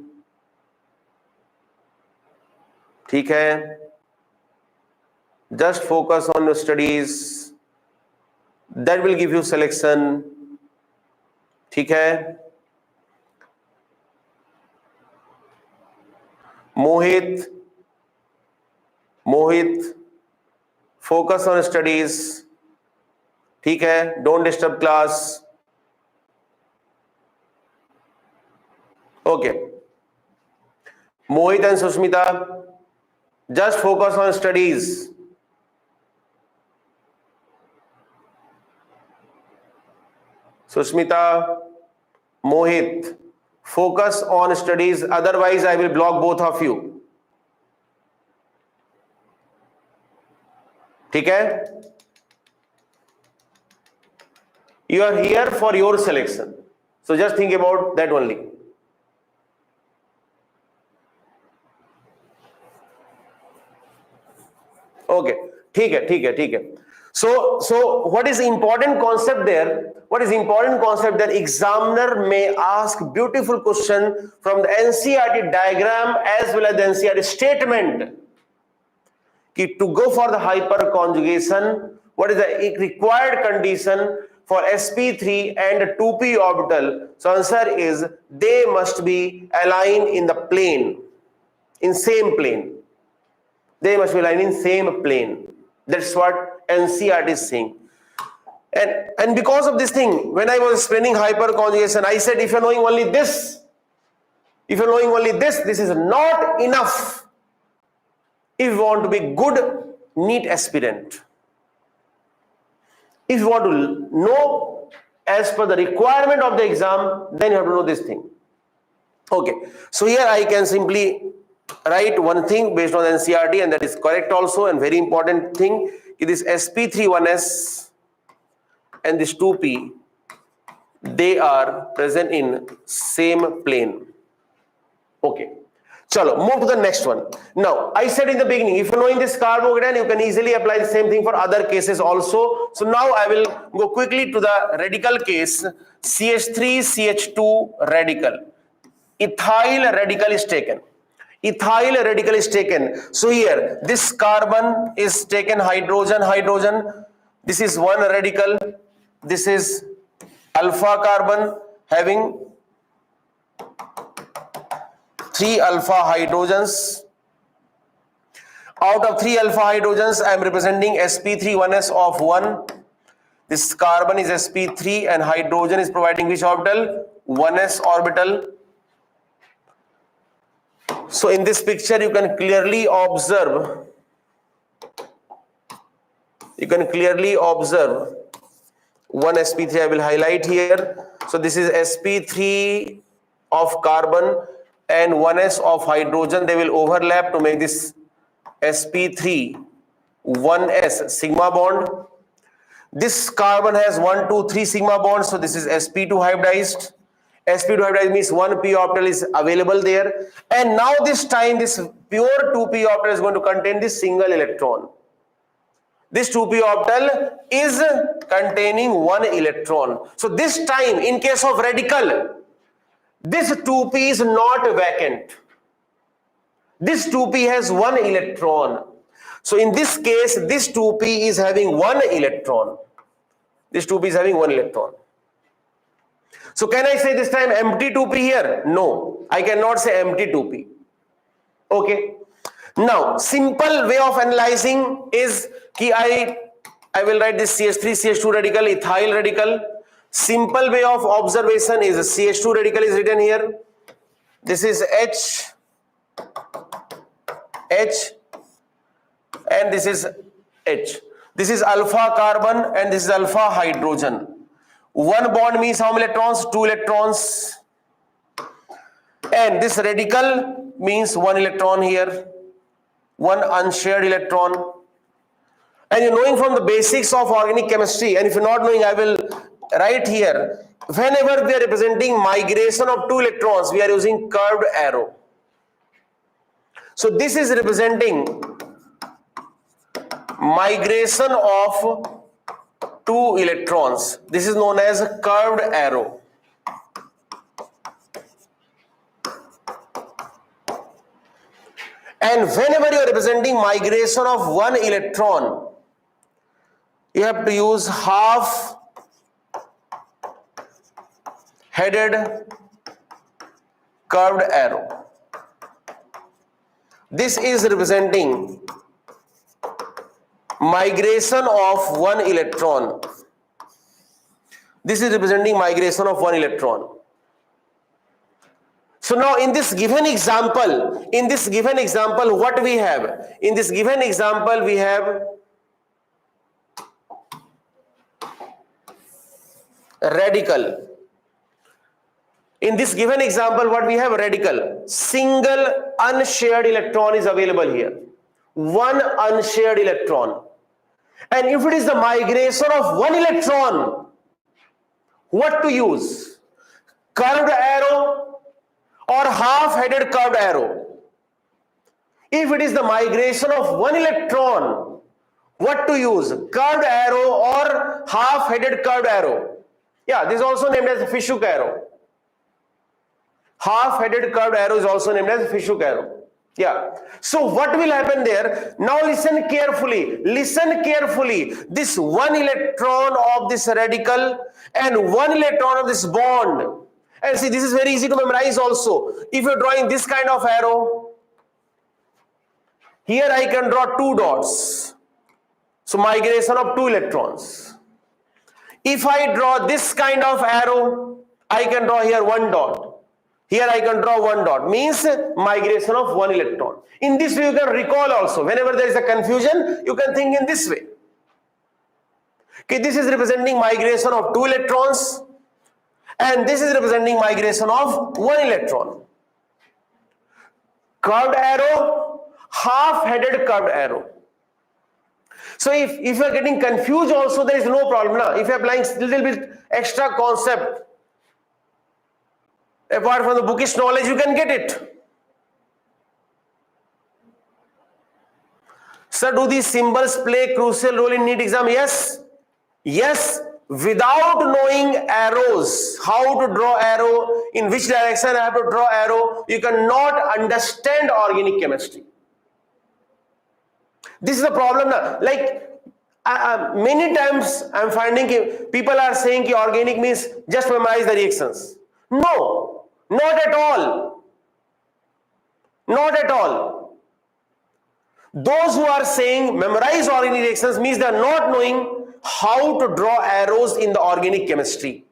ठीक है? Just focus on your studies. That will give you selection. ठीक है? Mohit, focus on studies. ठीक है? Don't disturb class. Okay. Mohit and Susmita, just focus on studies. Susmita, Mohit, focus on studies. Otherwise, I will block both of you. ठीक है? You are here for your selection. So just think about that only. Okay. ठीक है. So what is important concept there? What is important concept that examiner may ask beautiful question from the NCERT diagram as well as the NCERT statement. To go for the hyperconjugation, what is the required condition for sp3 and 2p orbital? So answer is they must be aligned in the plane, in same plane. They must be aligned in same plane. That's what NCERT is saying. And because of this thing, when I was explaining hyperconjugation, I said if you're knowing only this, this is not enough if you want to be good NEET aspirant. If you want to know as per the requirement of the exam, then you have to know this thing. Okay, so here I can simply write one thing based on NCERT, and that is correct also, and very important thing, this sp31s and this 2p, they are present in same plane. Okay. Chalo, move to the next one. Now, I said in the beginning, if you know in this carbocation, you can easily apply the same thing for other cases also. So now I will go quickly to the radical case, CH3CH2 radical. Ethyl radical is taken. So here, this carbon is taken hydrogen. This is one radical. This is alpha carbon having 3 alpha hydrogens. Out of 3 alpha hydrogens, I am representing sp31s of 1. This carbon is sp3 and hydrogen is providing which orbital? 1s orbital. So in this picture, you can clearly observe. One sp3 I will highlight here. So this is sp3 of carbon and 1s of hydrogen. They will overlap to make this sp3 1s sigma bond. This carbon has 1, 2, 3 sigma bonds. So this is sp2 hybridized. sp2 hybridized means one p orbital is available there, and now this time this pure 2p orbital is going to contain this single electron. This 2p orbital is containing one electron. So this time, in case of radical, this 2p is not vacant. This 2p has one electron. So in this case, this 2p is having one electron. This 2p is having one electron. So can I say this time empty 2p here? No, I cannot say empty 2p. Okay. Now, simple way of analyzing is कि I will write this CH3 CH2 radical, ethyl radical. Simple way of observation is CH2 radical is written here. This is H, and this is H. This is alpha carbon and this is alpha hydrogen. One bond means how many electrons? 2 electrons. And this radical means one electron here. One unshared electron. And you're knowing from the basics of organic chemistry, and if you're not knowing, I will write here. Whenever we are representing migration of 2 electrons, we are using curved arrow. So this is representing migration of 2 electrons. This is known as a curved arrow. And whenever you are representing migration of 1 electron, you have to use half-headed curved arrow. This is representing migration of 1 electron. This is representing migration of 1 electron. So now in this given example, what we have? In this given example, we have radical. In this given example, what we have? Radical. Single unshared electron is available here. One unshared electron. And if it is the migration of 1 electron, what to use? Curved arrow or half-headed curved arrow? If it is the migration of 1 electron, what to use? Curved arrow or half-headed curved arrow? Yeah, this is also named as fishhook arrow. Half-headed curved arrow is also named as fishhook arrow. Yeah. So what will happen there? Now listen carefully. Listen carefully. This 1 electron of this radical and 1 electron of this bond. And see, this is very easy to memorize also. If you're drawing this kind of arrow, here I can draw 2 dots. So migration of 2 electrons. If I draw this kind of arrow, I can draw here 1 dot. Here I can draw 1 dot, means migration of 1 electron. In this way you can recall also. Whenever there is a confusion, you can think in this way. Okay, this is representing migration of 2 electrons. And this is representing migration of 1 electron. Curved arrow, half-headed curved arrow. So if you are getting confused also, there is no problem. Now, if you are applying a little bit extra concept, apart from the bookish knowledge, you can get it. Sir, do these symbols play crucial role in NEET exam? Yes. Yes. Without knowing arrows, how to draw arrow, in which direction I have to draw arrow, you cannot understand organic chemistry. This is the problem now. Like many times I am finding people are saying that organic means just memorize the reactions. No, not at all. Not at all. Those who are saying memorize organic reactions means they are not knowing how to draw arrows in the organic chemistry.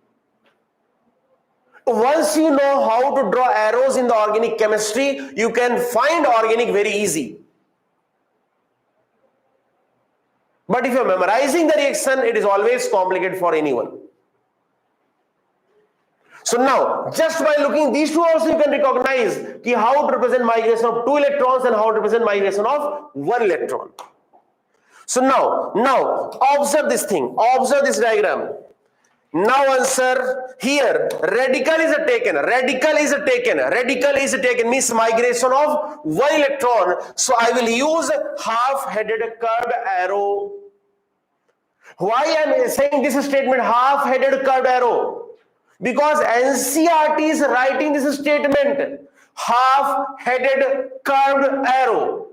Once you know how to draw arrows in the organic chemistry, you can find organic very easy. But if you are memorizing the reaction, it is always complicated for anyone. So now, just by looking these two also, you can recognize how to represent migration of 2 electrons and how to represent migration of 1 electron. So now observe this thing, observe this diagram. Now answer here. Radical is taken. Radical is taken. Radical is taken means migration of one electron. So I will use half-headed curved arrow. Why I am saying this statement half-headed curved arrow? Because NCERT is writing this statement half-headed curved arrow.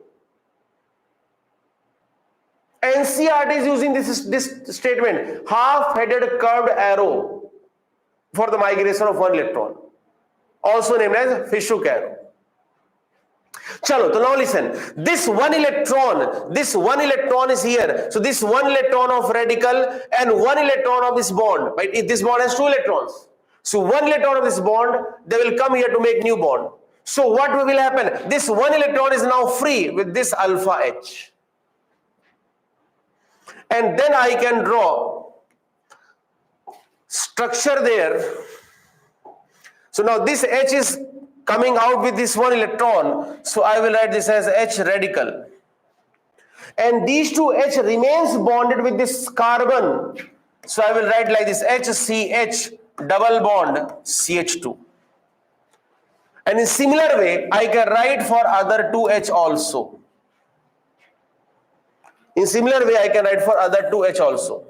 NCERT is using this statement half-headed curved arrow for the migration of one electron, also named as Fishhook arrow. Chalo, so now listen, this one electron is here. So this one electron of radical and one electron of this bond, right? If this bond has two electrons, so one electron of this bond, they will come here to make new bond. So what will happen? This one electron is now free with this alpha H. And then I can draw structure there. So now this H is coming out with this one electron. So I will write this as H radical. And these two H remains bonded with this carbon. So I will write like this HCH double bond CH2. And in similar way, I can write for other two H also. In similar way, I can write for other two H also.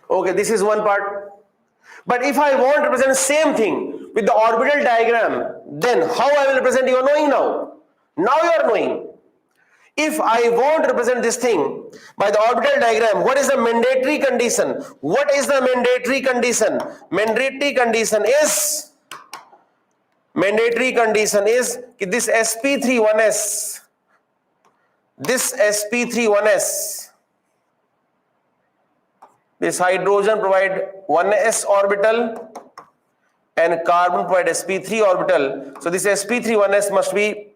Okay, this is one part. But if I want to represent same thing with the orbital diagram, then how I will represent? You are knowing now. Now you are knowing. If I want to represent this thing by the orbital diagram, what is the mandatory condition? What is the mandatory condition? Mandatory condition is this sp3 1s, this hydrogen provide 1s orbital and carbon provide sp3 orbital. So this sp3 1s must be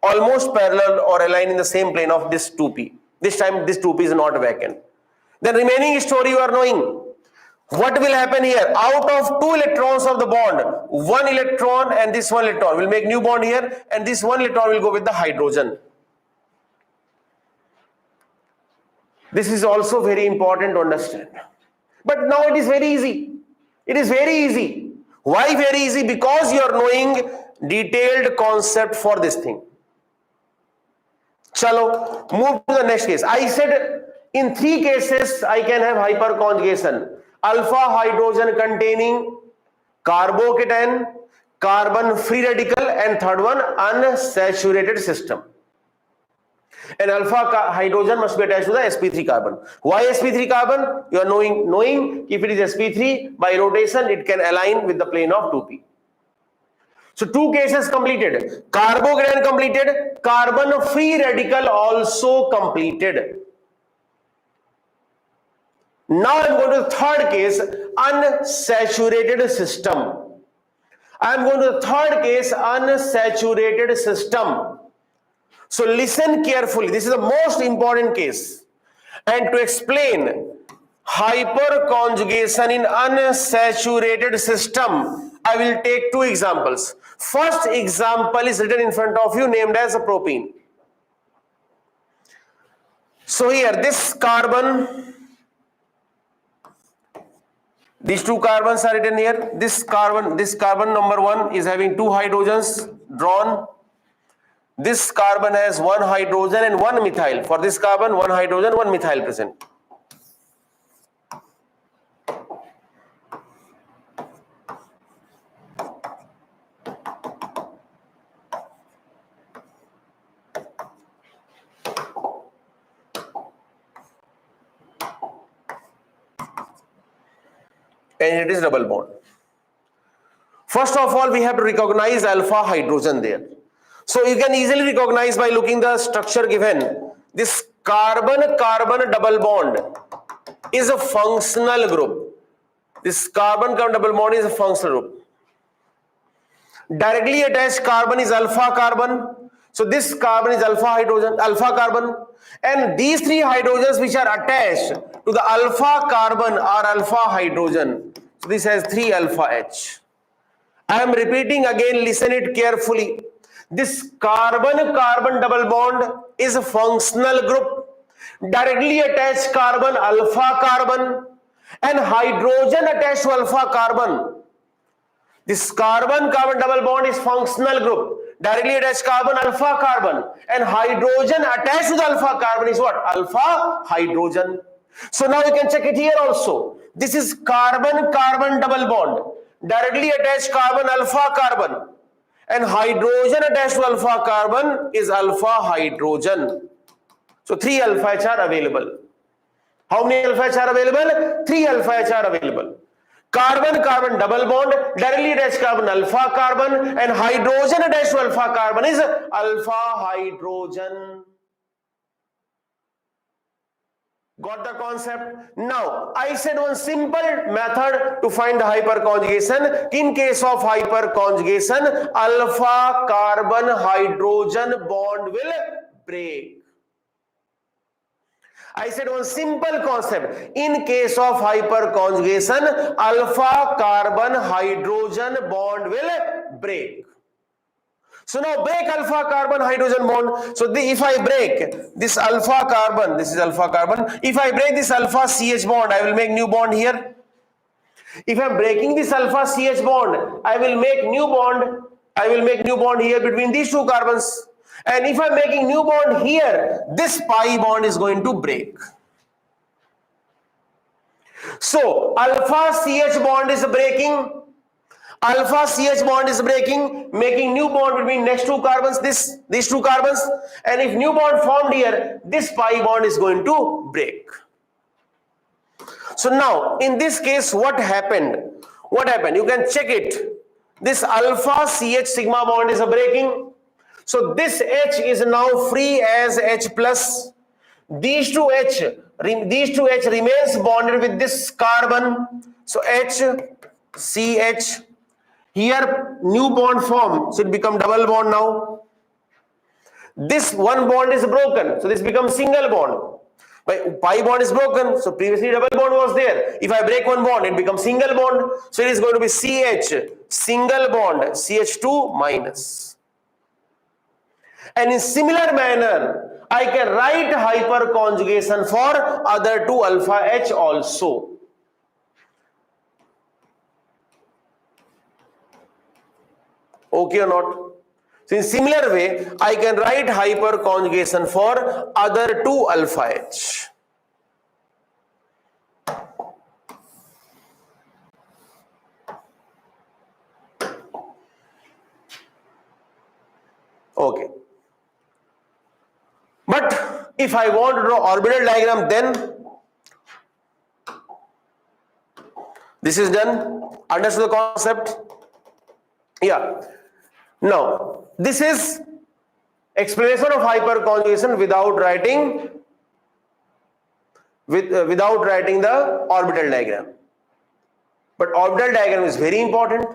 almost parallel or aligned in the same plane of this 2p. This time this 2p is not vacant. The remaining story you are knowing. What will happen here? Out of two electrons of the bond, one electron and this one electron will make new bond here, and this one electron will go with the hydrogen. This is also very important to understand. But now it is very easy. It is very easy. Why very easy? Because you are knowing detailed concept for this thing. Chalo, move to the next case. I said in three cases I can have hyperconjugation. Alpha hydrogen containing carbocation, carbon free radical, and third one unsaturated system. And alpha hydrogen must be attached to the sp3 carbon. Why sp3 carbon? You are knowing if it is sp3, by rotation it can align with the plane of 2p. So two cases completed. Carbocation completed, carbon free radical also completed. Now I am going to the third case, unsaturated system. I am going to the third case, unsaturated system. So listen carefully. This is the most important case. And to explain hyperconjugation in unsaturated system, I will take two examples. First example is written in front of you, named as a propene. So here this carbon, these two carbons are written here. This carbon number 1 is having two hydrogens drawn. This carbon has one hydrogen and one methyl. For this carbon, one hydrogen, one methyl present. And it is double bond. First of all, we have to recognize alpha hydrogen there. So you can easily recognize by looking the structure given. This carbon-carbon double bond is a functional group. This carbon-carbon double bond is a functional group. Directly attached carbon is alpha carbon. So this carbon is alpha hydrogen, alpha carbon. And these three hydrogens which are attached to the alpha carbon are alpha hydrogen. So this has 3 alpha H. I am repeating again, listen it carefully. This carbon-carbon double bond is a functional group. Directly attached carbon, alpha carbon, and hydrogen attached to alpha carbon. This carbon-carbon double bond is functional group. Directly attached carbon, alpha carbon, and hydrogen attached to the alpha carbon is what? Alpha hydrogen. So now you can check it here also. This is carbon-carbon double bond. Directly attached carbon, alpha carbon, and hydrogen attached to alpha carbon is alpha hydrogen. So 3 alpha H are available. How many alpha H are available? 3 alpha H are available. Carbon-carbon double bond, directly attached carbon, alpha carbon, and hydrogen attached to alpha carbon is alpha hydrogen. Got the concept? Now, I said one simple method to find the hyperconjugation. In case of hyperconjugation, alpha carbon hydrogen bond will break. I said one simple concept. In case of hyperconjugation, alpha carbon hydrogen bond will break. So now break alpha carbon hydrogen bond. So if I break this alpha carbon, this is alpha carbon. If I break this alpha CH bond, I will make new bond here. If I am breaking this alpha CH bond, I will make new bond. I will make new bond here between these 2 carbons. And if I am making new bond here, this pi bond is going to break. So alpha CH bond is breaking. Alpha CH bond is breaking, making new bond between next 2 carbons, these 2 carbons. And if new bond formed here, this pi bond is going to break. So now, in this case, what happened? What happened? You can check it. This alpha CH sigma bond is breaking. So this H is now free as H plus. These two H remains bonded with this carbon. So H, CH. Here new bond form, so it become double bond now. This one bond is broken, so this becomes single bond. But pi bond is broken, so previously double bond was there. If I break one bond, it becomes single bond. So it is going to be CH, single bond, CH2 minus. And in similar manner, I can write hyperconjugation for other 2 alpha H also. Okay or not? So in similar way, I can write hyperconjugation for other 2 alpha H. Okay. But if I want to draw orbital diagram, then this is done. Understood the concept? Yeah. Now, this is explanation of hyperconjugation without writing the orbital diagram. But orbital diagram is very important.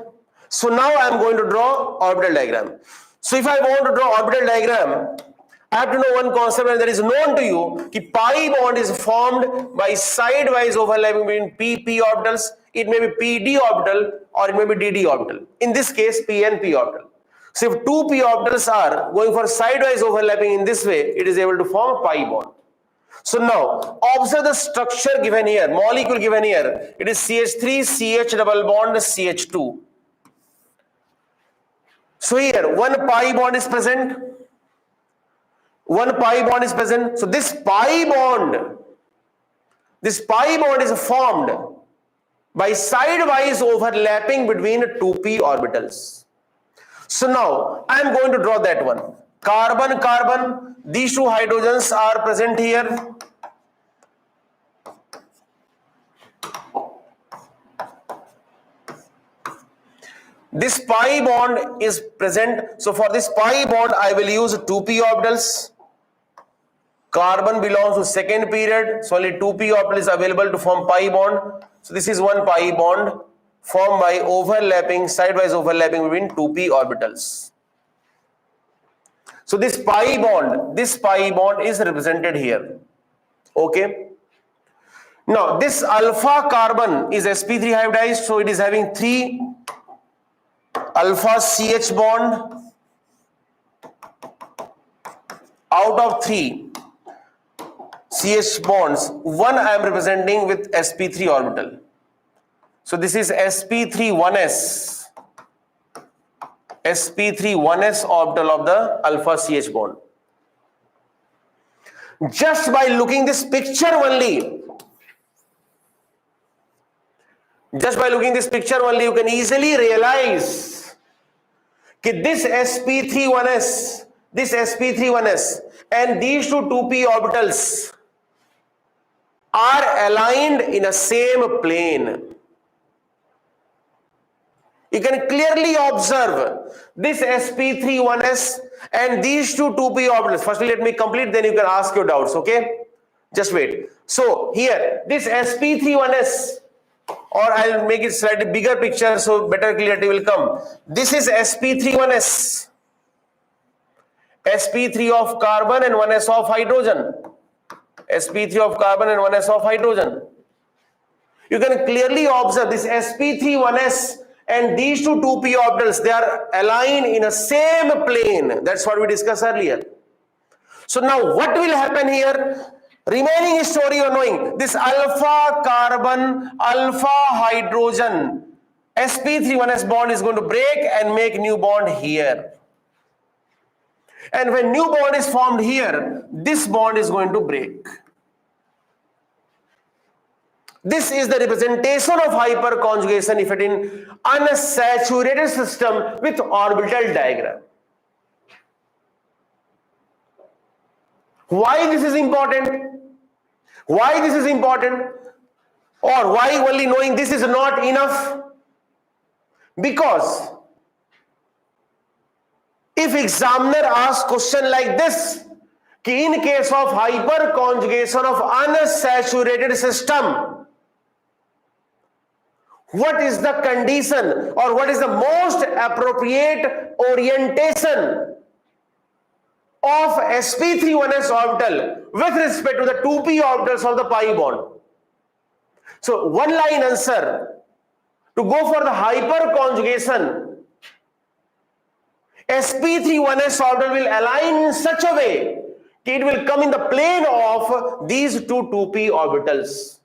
So now I am going to draw orbital diagram. So if I want to draw orbital diagram, I have to know one concept, and that is known to you that pi bond is formed by sidewise overlapping between p orbitals. It may be pd orbital or it may be dd orbital. In this case, p and p orbital. So if 2 p orbitals are going for sidewise overlapping in this way, it is able to form pi bond. So now observe the structure given here, molecule given here. It is CH3, CH double bond, CH2. So here one pi bond is present. One pi bond is present. So this pi bond is formed by sidewise overlapping between 2p orbitals. So now I am going to draw that one. Carbon, carbon, these 2 hydrogens are present here. This pi bond is present. So for this pi bond, I will use 2p orbitals. Carbon belongs to second period, so only 2p orbital is available to form pi bond. So this is one pi bond formed by overlapping, sidewise overlapping between 2p orbitals. So this pi bond is represented here. Okay. Now this alpha carbon is sp3 hybridized, so it is having 3 alpha CH bond. out of 3 CH bonds, 1 I am representing with sp3 orbital. So this is sp3 1s, sp3 1s orbital of the alpha CH bond. Just by looking this picture only, you can easily realize that this sp3 1s and these two 2p orbitals are aligned in a same plane. You can clearly observe this sp3 1s and these two 2p orbitals. Firstly, let me complete, then you can ask your doubts, okay? Just wait. So here, this sp3 1s, or I'll make it slightly bigger picture so better clarity will come. This is sp3 1s, sp3 of carbon and 1s of hydrogen, sp3 of carbon and 1s of hydrogen. You can clearly observe this sp3 1s and these two 2p orbitals, they are aligned in a same plane. That's what we discussed earlier. So now what will happen here? Remaining story you are knowing. This alpha carbon, alpha hydrogen, sp3 1s bond is going to break and make new bond here. And when new bond is formed here, this bond is going to break. This is the representation of hyperconjugation effect in unsaturated system with orbital diagram. Why this is important? Why this is important? Or why only knowing this is not enough? Because if examiner asks question like this, in case of hyperconjugation of unsaturated system, what is the condition or what is the most appropriate orientation of sp3 1s orbital with respect to the 2p orbitals of the pi bond? So one line answer to go for the hyperconjugation, sp3 1s orbital will align in such a way that it will come in the plane of these two 2p orbitals.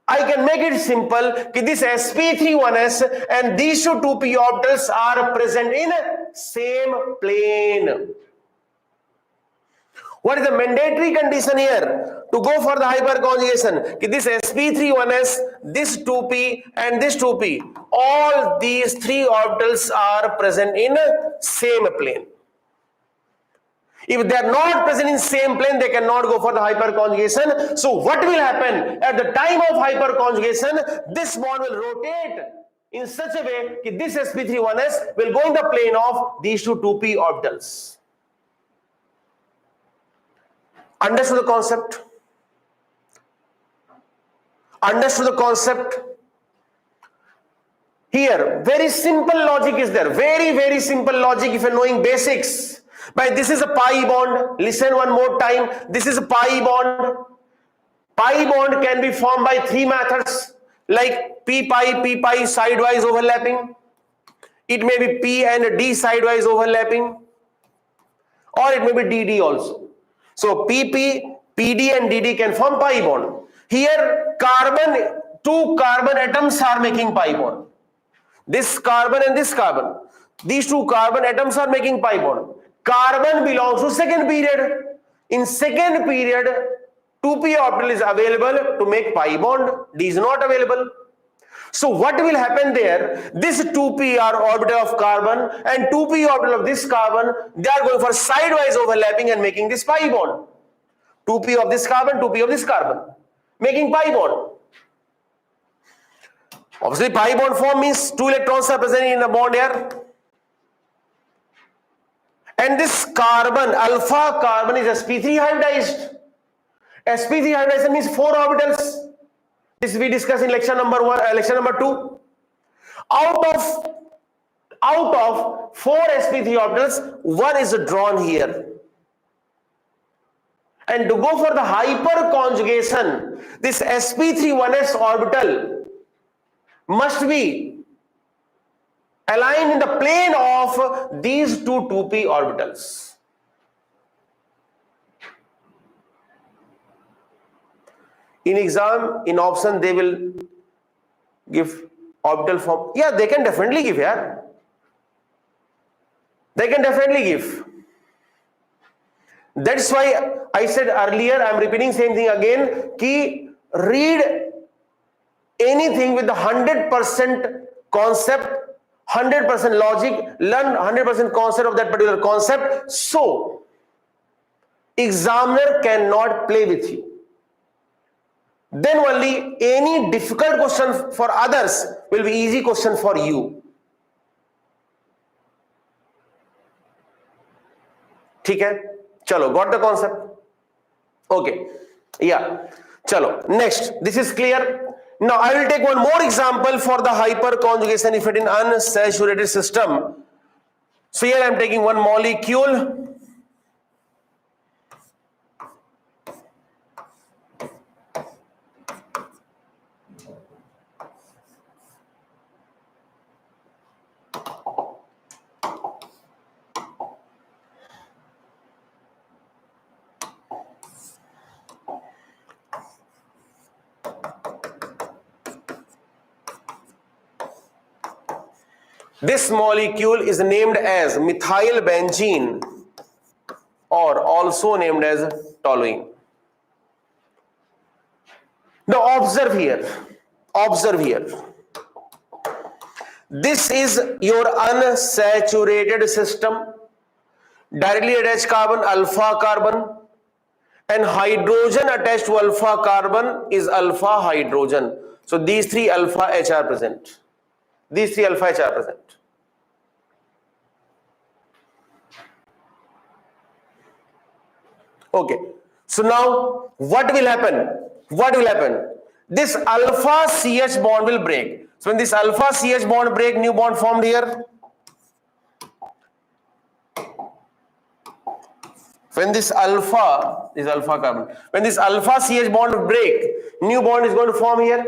I can make it simple that this sp3 1s and these two 2p orbitals are present in same plane. What is the mandatory condition here to go for the hyperconjugation? This sp3 1s, this 2p and this 2p, all these three orbitals are present in same plane. If they are not present in same plane, they cannot go for the hyperconjugation. So what will happen at the time of hyperconjugation? This bond will rotate in such a way that this sp3 1s will go in the plane of these two 2p orbitals. Understood the concept? Understood the concept? Here, very simple logic is there. Very simple logic if you are knowing basics. But this is a pi bond. Listen one more time. This is a pi bond. Pi bond can be formed by three methods, like p pi sidewise overlapping. It may be p and d sidewise overlapping, or it may be dd also. So pp, pd and dd can form pi bond. Here carbon, two carbon atoms are making pi bond. This carbon and this carbon. These two carbon atoms are making pi bond. Carbon belongs to second period. In second period, 2p orbital is available to make pi bond. D is not available. So what will happen there? This 2p are orbital of carbon and 2p orbital of this carbon. They are going for sidewise overlapping and making this pi bond. 2p of this carbon, 2p of this carbon, making pi bond. Obviously, pi bond form means two electrons are present in a bond here. And this carbon, alpha carbon, is sp3 hybridized. sp3 hybridization means 4 orbitals. This we discussed in lecture number 2. Out of 4 sp3 orbitals, 1 is drawn here. And to go for the hyperconjugation, this sp3 1s orbital must be aligned in the plane of these two 2p orbitals. In exam, in option, they will give orbital form. Yeah, they can definitely give, yeah. They can definitely give. That's why I said earlier, I'm repeating same thing again, ki read anything with the 100% concept, 100% logic, learn 100% concept of that particular concept, so examiner cannot play with you. Then only any difficult question for others will be easy question for you. ठीक है, चलो, got the concept? Okay, yeah, chalo, next, this is clear. Now I will take one more example for the hyperconjugation effect in unsaturated system. So here I am taking one molecule. This molecule is named as methyl benzene or also named as toluene. Now observe here. This is your unsaturated system. Directly attached carbon, alpha carbon, and hydrogen attached to alpha carbon is alpha hydrogen. So these three alpha H are present. Okay, so now what will happen? This alpha CH bond will break. So when this alpha CH bond break, new bond formed here. When this alpha carbon, when this alpha CH bond break, new bond is going to form here.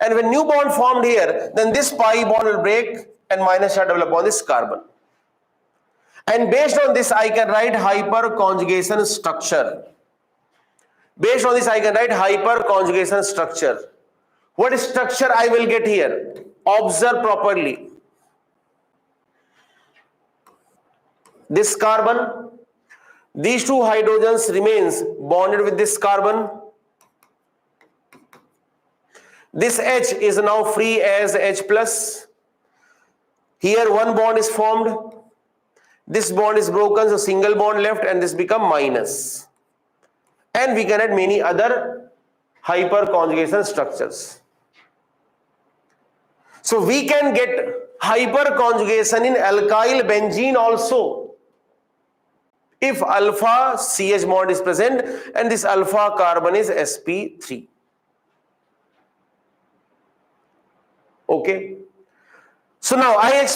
And when new bond formed here, then this pi bond will break and minus charge develop on this carbon. And based on this, I can write hyperconjugation structure. What structure I will get here? Observe properly. This carbon, these two hydrogens remains bonded with this carbon. This H is now free as H plus. Here one bond is formed. This bond is broken, so single bond left, and this become minus. And we can add many other hyperconjugation structures. So we can get hyperconjugation in alkyl benzene also, if alpha CH bond is present and this alpha carbon is sp3. Okay. So now I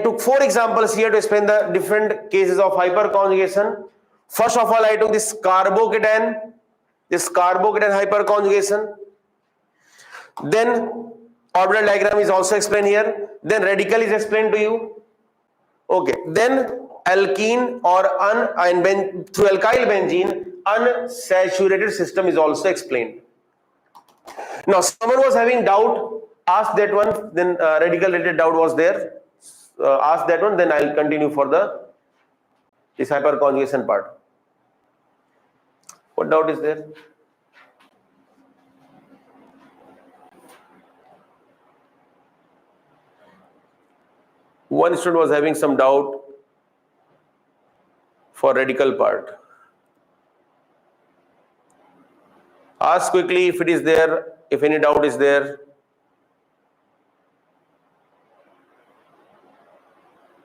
took 4 examples here to explain the different cases of hyperconjugation. First of all, I took this carbocation hyperconjugation. Then orbital diagram is also explained here. Then radical is explained to you. Okay. Then alkene or through alkyl benzene unsaturated system is also explained. Now someone was having doubt. Ask that one, then radical related doubt was there. Ask that one, then I'll continue for this hyperconjugation part. What doubt is there? One student was having some doubt for radical part. Ask quickly if it is there, if any doubt is there.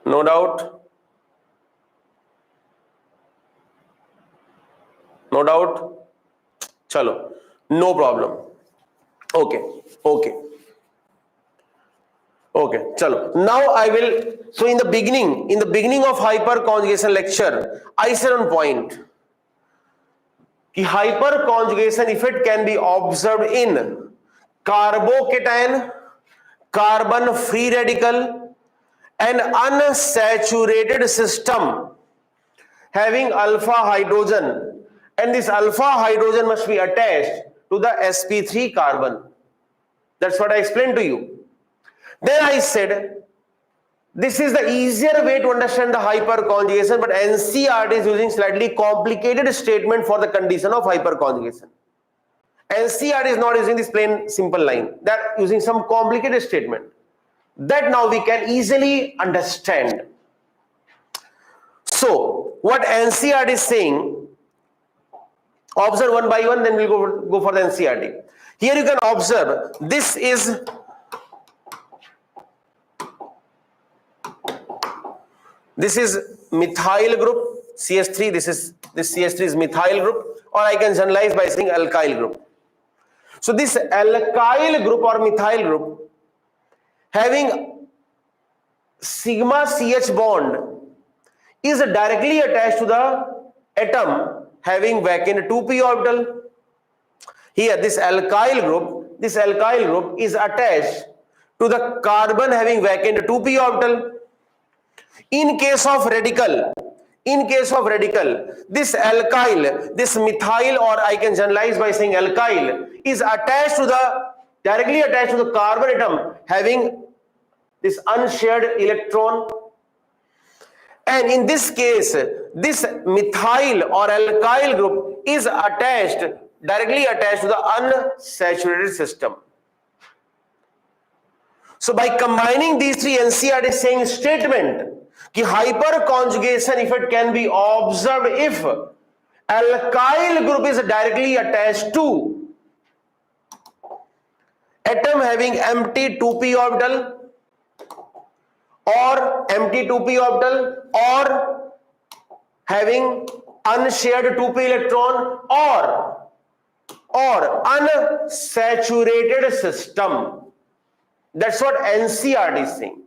No doubt? No doubt? Chalo, no problem. Okay, chalo. Now I will, so in the beginning of hyperconjugation lecture, I said on point कि hyperconjugation effect can be observed in carbocation, carbon free radical, an unsaturated system having alpha hydrogen and this alpha hydrogen must be attached to the sp3 carbon. That's what I explained to you. Then I said this is the easier way to understand the hyperconjugation, but NCERT is using slightly complicated statement for the condition of hyperconjugation. NCERT is not using this plain simple line. They are using some complicated statement that now we can easily understand. So what NCERT is saying, observe one by one, then we'll go for the NCERT. Here you can observe this is methyl group CH3. This CH3 is methyl group, or I can generalize by saying alkyl group. So this alkyl group or methyl group having sigma CH bond is directly attached to the atom having vacant 2p orbital. Here this alkyl group is attached to the carbon having vacant 2p orbital. In case of radical, this alkyl, this methyl, or I can generalize by saying alkyl, is directly attached to the carbon atom having this unshared electron. And in this case, this methyl or alkyl group is directly attached to the unsaturated system. So by combining these three, NCERT is saying statement कि hyperconjugation effect can be observed if alkyl group is directly attached to atom having empty 2p orbital or having unshared 2p electron or unsaturated system. That's what NCERT is saying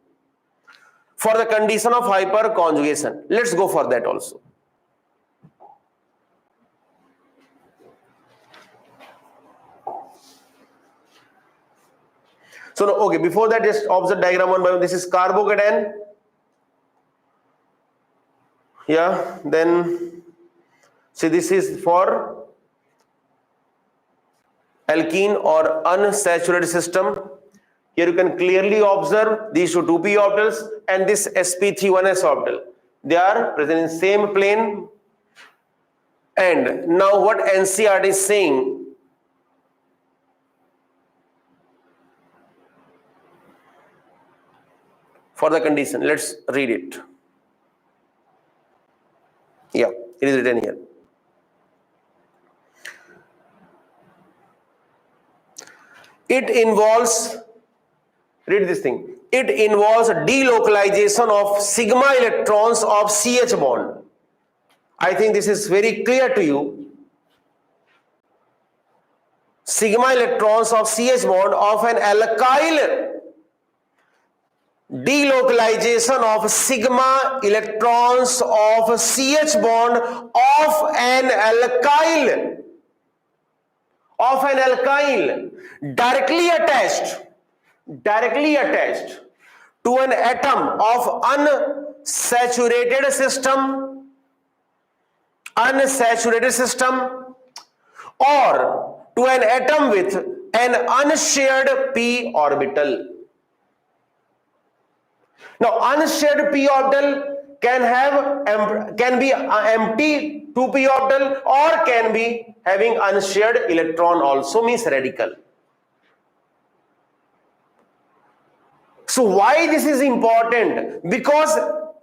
for the condition of hyperconjugation. Let's go for that also. So no, okay, before that just observe diagram one by one. This is carbocation. Yeah, then see this is for alkene or unsaturated system. Here you can clearly observe these two 2p orbitals and this sp3 1s orbital. They are present in same plane. And now what NCERT is saying, for the condition, let's read it. Yeah, it is written here. It involves, read this thing, it involves delocalization of sigma electrons of CH bond. I think this is very clear to you. Sigma electrons of CH bond of an alkyl, delocalization of sigma electrons of CH bond of an alkyl directly attached to an atom of unsaturated system or to an atom with an unshared p orbital. Now unshared p orbital can be empty 2p orbital or can be having unshared electron also, means radical. So why this is important? Because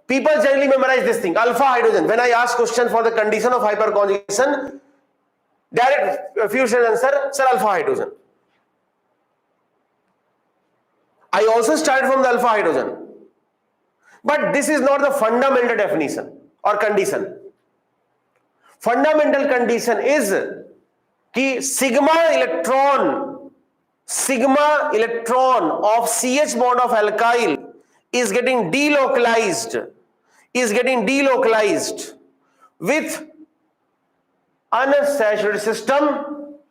people generally memorize this thing, alpha hydrogen. When I ask question for the condition of hyperconjugation, direct few students answer, sir, alpha hydrogen. I also started from the alpha hydrogen. But this is not the fundamental definition or condition. Fundamental condition is कि sigma electron of CH bond of alkyl is getting delocalized with unsaturated system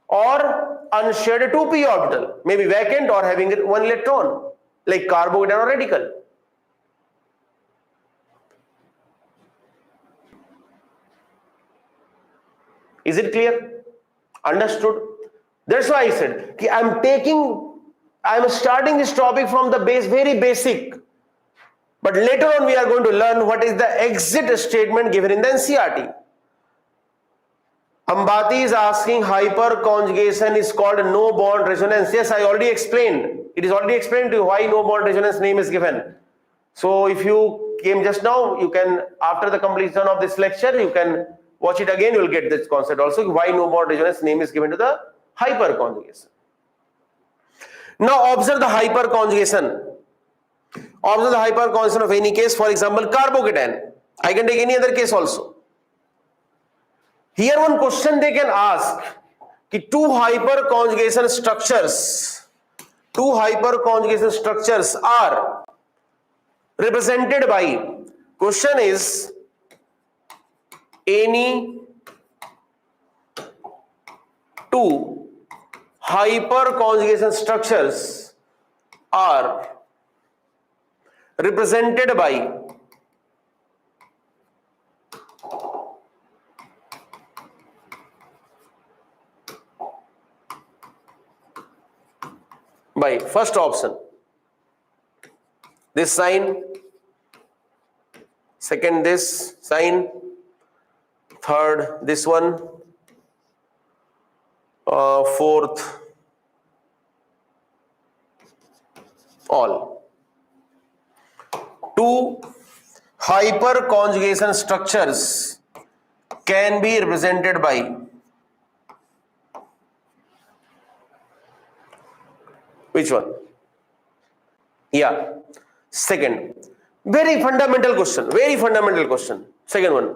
or unshared 2p orbital, maybe vacant or having one electron, like carbocation or radical. Is it clear? Understood? That's why I said I'm starting this topic from the base, very basic. But later on we are going to learn what is the exit statement given in the NCERT. Ambati is asking hyperconjugation is called no bond resonance. Yes, I already explained. It is already explained to you why no bond resonance name is given. So if you came just now, you can, after the completion of this lecture, you can watch it again, you will get this concept also, why no bond resonance name is given to the hyperconjugation. Now observe the hyperconjugation. Observe the hyperconjugation of any case, for example, carbocation. I can take any other case also. Here one question they can ask, कि two hyperconjugation structures are represented by, question is, any two hyperconjugation structures are represented by first option, this sign, second this sign, third this one, fourth all. Two hyperconjugation structures can be represented by which one? Yeah, second. Very fundamental question. Second one.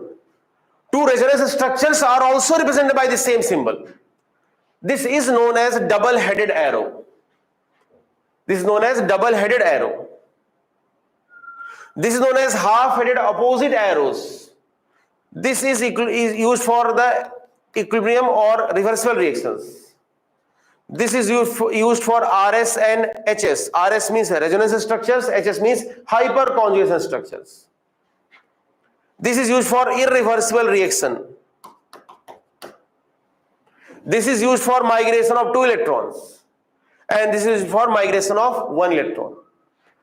Two resonance structures are also represented by the same symbol. This is known as double-headed arrow. This is known as double-headed arrow. This is known as half-headed opposite arrows. This is used for the equilibrium or reversible reactions. This is used for RS and HS. RS means resonance structures, HS means hyperconjugation structures. This is used for irreversible reaction. This is used for migration of 2 electrons. And this is for migration of 1 electron.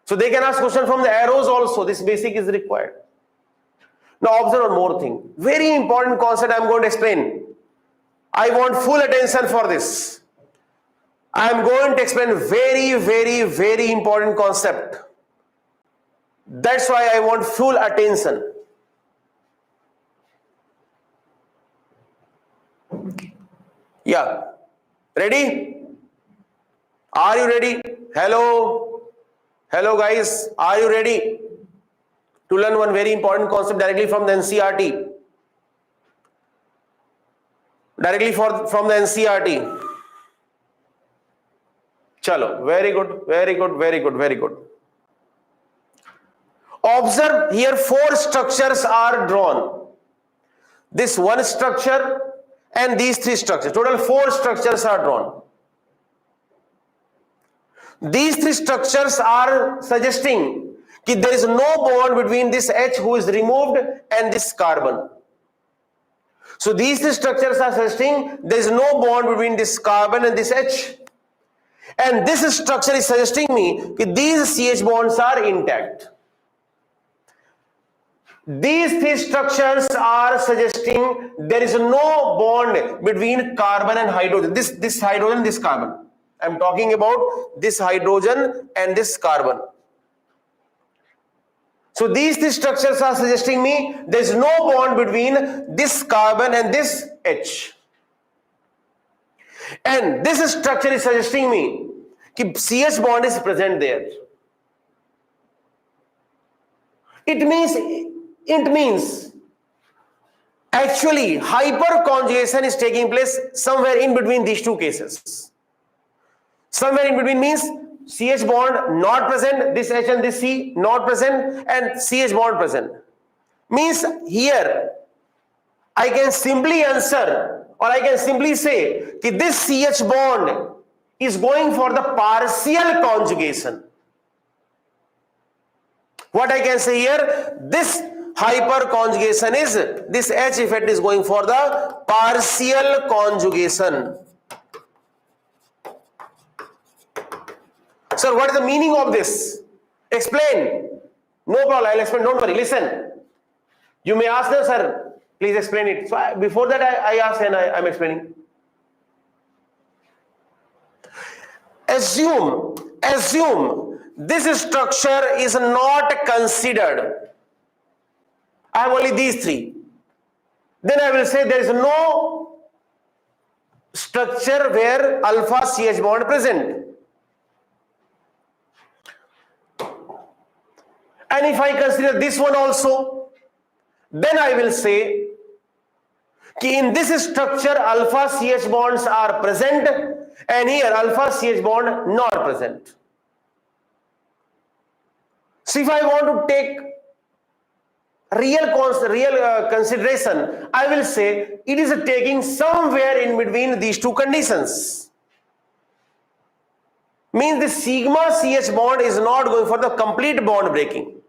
So they can ask question from the arrows also. This basic is required. Now observe one more thing. Very important concept I am going to explain. I want full attention for this. I am going to explain very important concept. That's why I want full attention. Yeah. Ready? Are you ready? Hello? Hello guys. Are you ready to learn one very important concept directly from the NCERT? Directly from the NCERT. Chalo, very good. Observe here 4 structures are drawn. This one structure and these 3 structures. Total 4 structures are drawn. These 3 structures are suggesting that there is no bond between this H who is removed and this carbon. So these 3 structures are suggesting there is no bond between this carbon and this H. And this structure is suggesting me that these CH bonds are intact. These 3 structures are suggesting there is no bond between carbon and hydrogen. This hydrogen, this carbon. I am talking about this hydrogen and this carbon. So these 3 structures are suggesting me there is no bond between this carbon and this H. And this structure is suggesting me that CH bond is present there. It means actually hyperconjugation is taking place somewhere in between these 2 cases. Somewhere in between means CH bond not present, this H and this C not present, and CH bond present. Means here I can simply answer, or I can simply say that this CH bond is going for the partial conjugation. What I can say here, this hyperconjugation is, this H effect is going for the partial conjugation. Sir, what is the meaning of this? Explain. No problem, I'll explain. Don't worry. Listen. You may ask them, sir, please explain it. So before that, I asked and I'm explaining. Assume this structure is not considered. I have only these three. Then I will say there is no structure where alpha CH bond present. And if I consider this one also, then I will say कि in this structure alpha CH bonds are present and here alpha CH bond not present. So if I want to take real consideration, I will say it is taking somewhere in between these two conditions. Means the sigma CH bond is not going for the complete bond breaking.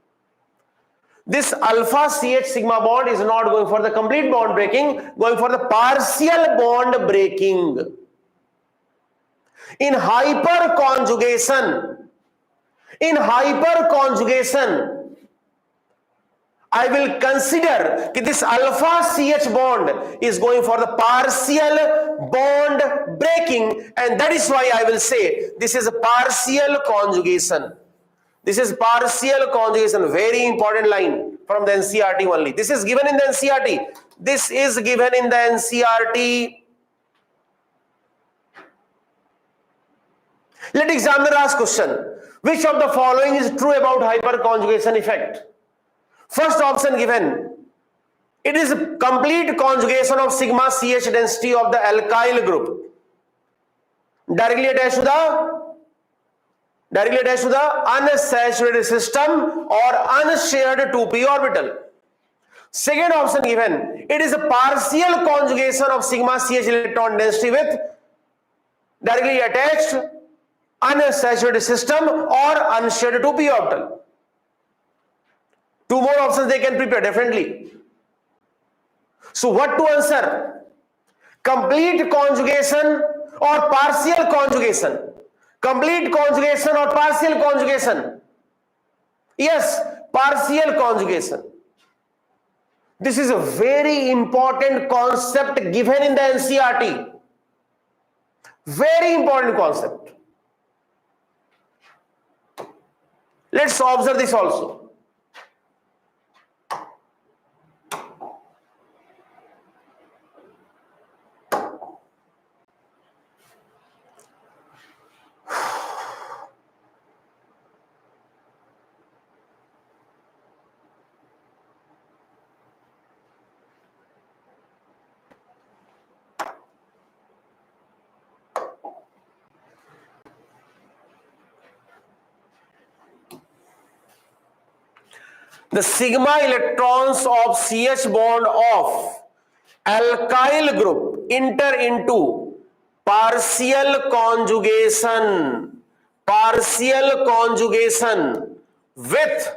This alpha CH sigma bond is not going for the complete bond breaking, going for the partial bond breaking. In hyperconjugation, I will consider that this alpha CH bond is going for the partial bond breaking, and that is why I will say this is a partial conjugation. This is partial conjugation, very important line from the NCERT only. This is given in the NCERT. This is given in the NCERT. Let examiner ask question. Which of the following is true about hyperconjugation effect? First option given. It is a complete conjugation of sigma CH density of the alkyl group. Directly attached to the unsaturated system or unshared 2p orbital. Second option given, it is a partial conjugation of sigma CH electron density with directly attached unsaturated system or unshared 2p orbital. Two more options they can prepare differently. So what to answer? Complete conjugation or partial conjugation? Complete conjugation or partial conjugation? Yes, partial conjugation. This is a very important concept given in the NCERT. Very important concept. Let's observe this also. The sigma electrons of CH bond of alkyl group enter into partial conjugation with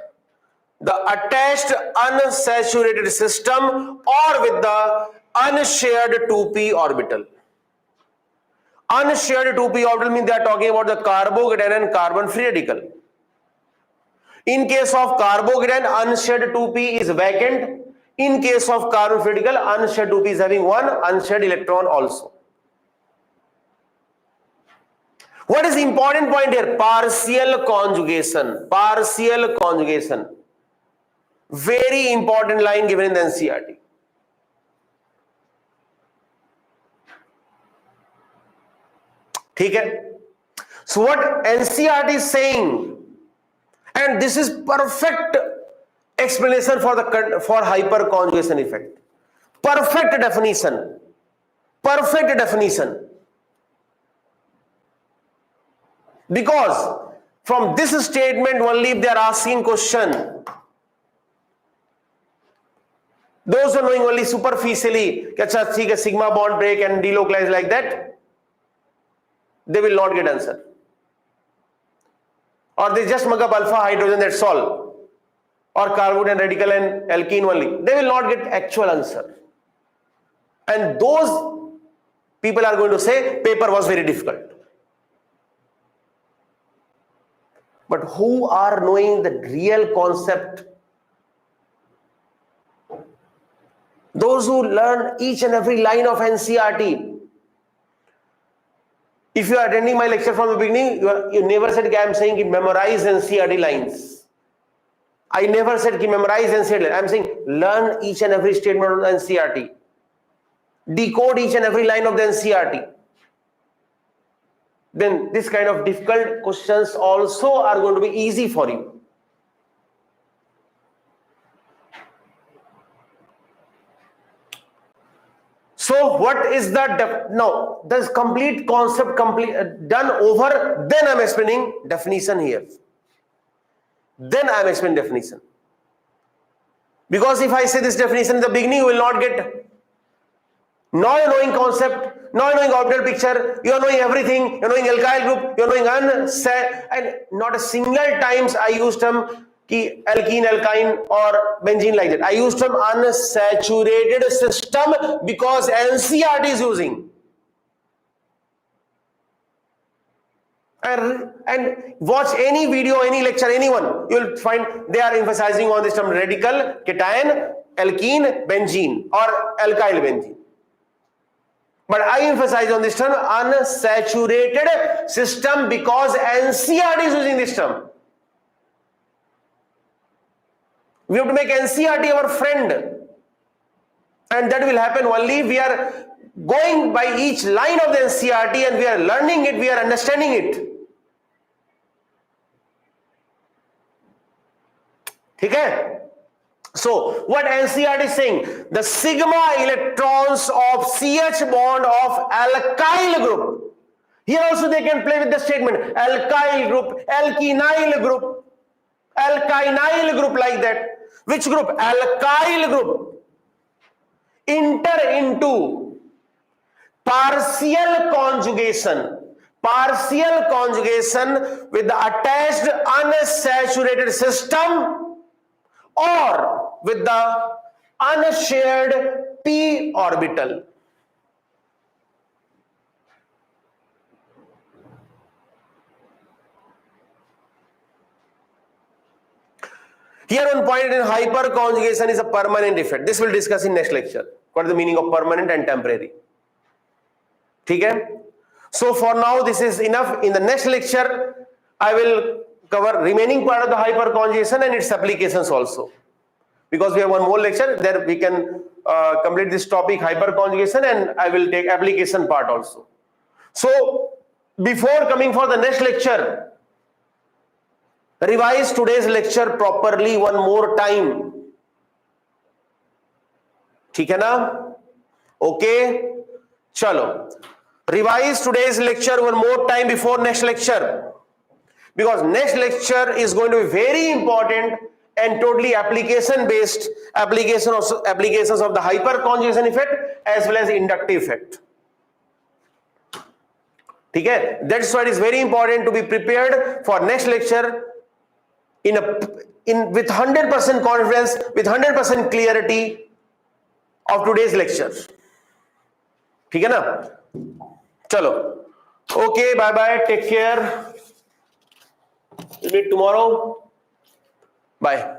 the attached unsaturated system or with the unshared 2p orbital. Unshared 2p orbital means they are talking about the carbocation and carbon free radical. In case of carbocation, unshared 2p is vacant. In case of carbon free radical, unshared 2p is having one unshared electron also. What is the important point here? Partial conjugation. Partial conjugation. Very important line given in the NCERT. Okay? So what NCERT is saying, and this is perfect explanation for hyperconjugation effect. Perfect definition. Perfect definition. Because from this statement only they are asking question. Those who are knowing only superficially, sigma bond break and delocalize like that, they will not get answer. Or they just mug up alpha hydrogen, that's all. or carbon and radical and alkene only, they will not get actual answer. And those people are going to say paper was very difficult. But who are knowing the real concept? Those who learn each and every line of NCERT. If you are attending my lecture from the beginning, you never said I am saying memorize NCERT lines. I never said memorize NCERT lines. I am saying learn each and every statement of the NCERT. Decode each and every line of the NCERT. Then this kind of difficult questions also are going to be easy for you. So what is the now this complete concept done over, then I am explaining definition here. Then I am explaining definition. Because if I say this definition in the beginning, you will not get. Now you are knowing concept, now you are knowing optical picture, you are knowing everything, you are knowing alkyl group, you are knowing and not a single times I used term ki alkene, alkyne or benzene like that. I used term unsaturated system because NCERT is using. And watch any video, any lecture, anyone, you will find they are emphasizing on this term radical, cation, alkene, benzene or alkyl benzene. But I emphasize on this term unsaturated system because NCERT is using this term. We have to make NCERT our friend, and that will happen only we are going by each line of the NCERT and we are learning it, we are understanding it. Okay? So what NCERT is saying, the sigma electrons of CH bond of alkyl group. Here also they can play with the statement alkyl group, alkenyl group, alkynyl group like that. Which group? Alkyl group. Enter into partial conjugation with the attached unsaturated system or with the unshared p orbital. Here one point in hyperconjugation is a permanent effect. This we'll discuss in next lecture. What is the meaning of permanent and temporary? Okay? So for now this is enough. In the next lecture I will cover remaining part of the hyperconjugation and its applications also. Because we have one more lecture, there we can complete this topic hyperconjugation, and I will take application part also. So before coming for the next lecture, revise today's lecture properly one more time. ठीक है ना? Okay? चलो. Revise today's lecture one more time before next lecture. Because next lecture is going to be very important and totally application based, applications of the hyperconjugation effect as well as inductive effect. ठीक है? That's why it is very important to be prepared for next lecture with 100% confidence, with 100% clarity of today's lecture. ठीक है ना? चलो. Okay, bye bye. Take care. We'll meet tomorrow. Bye.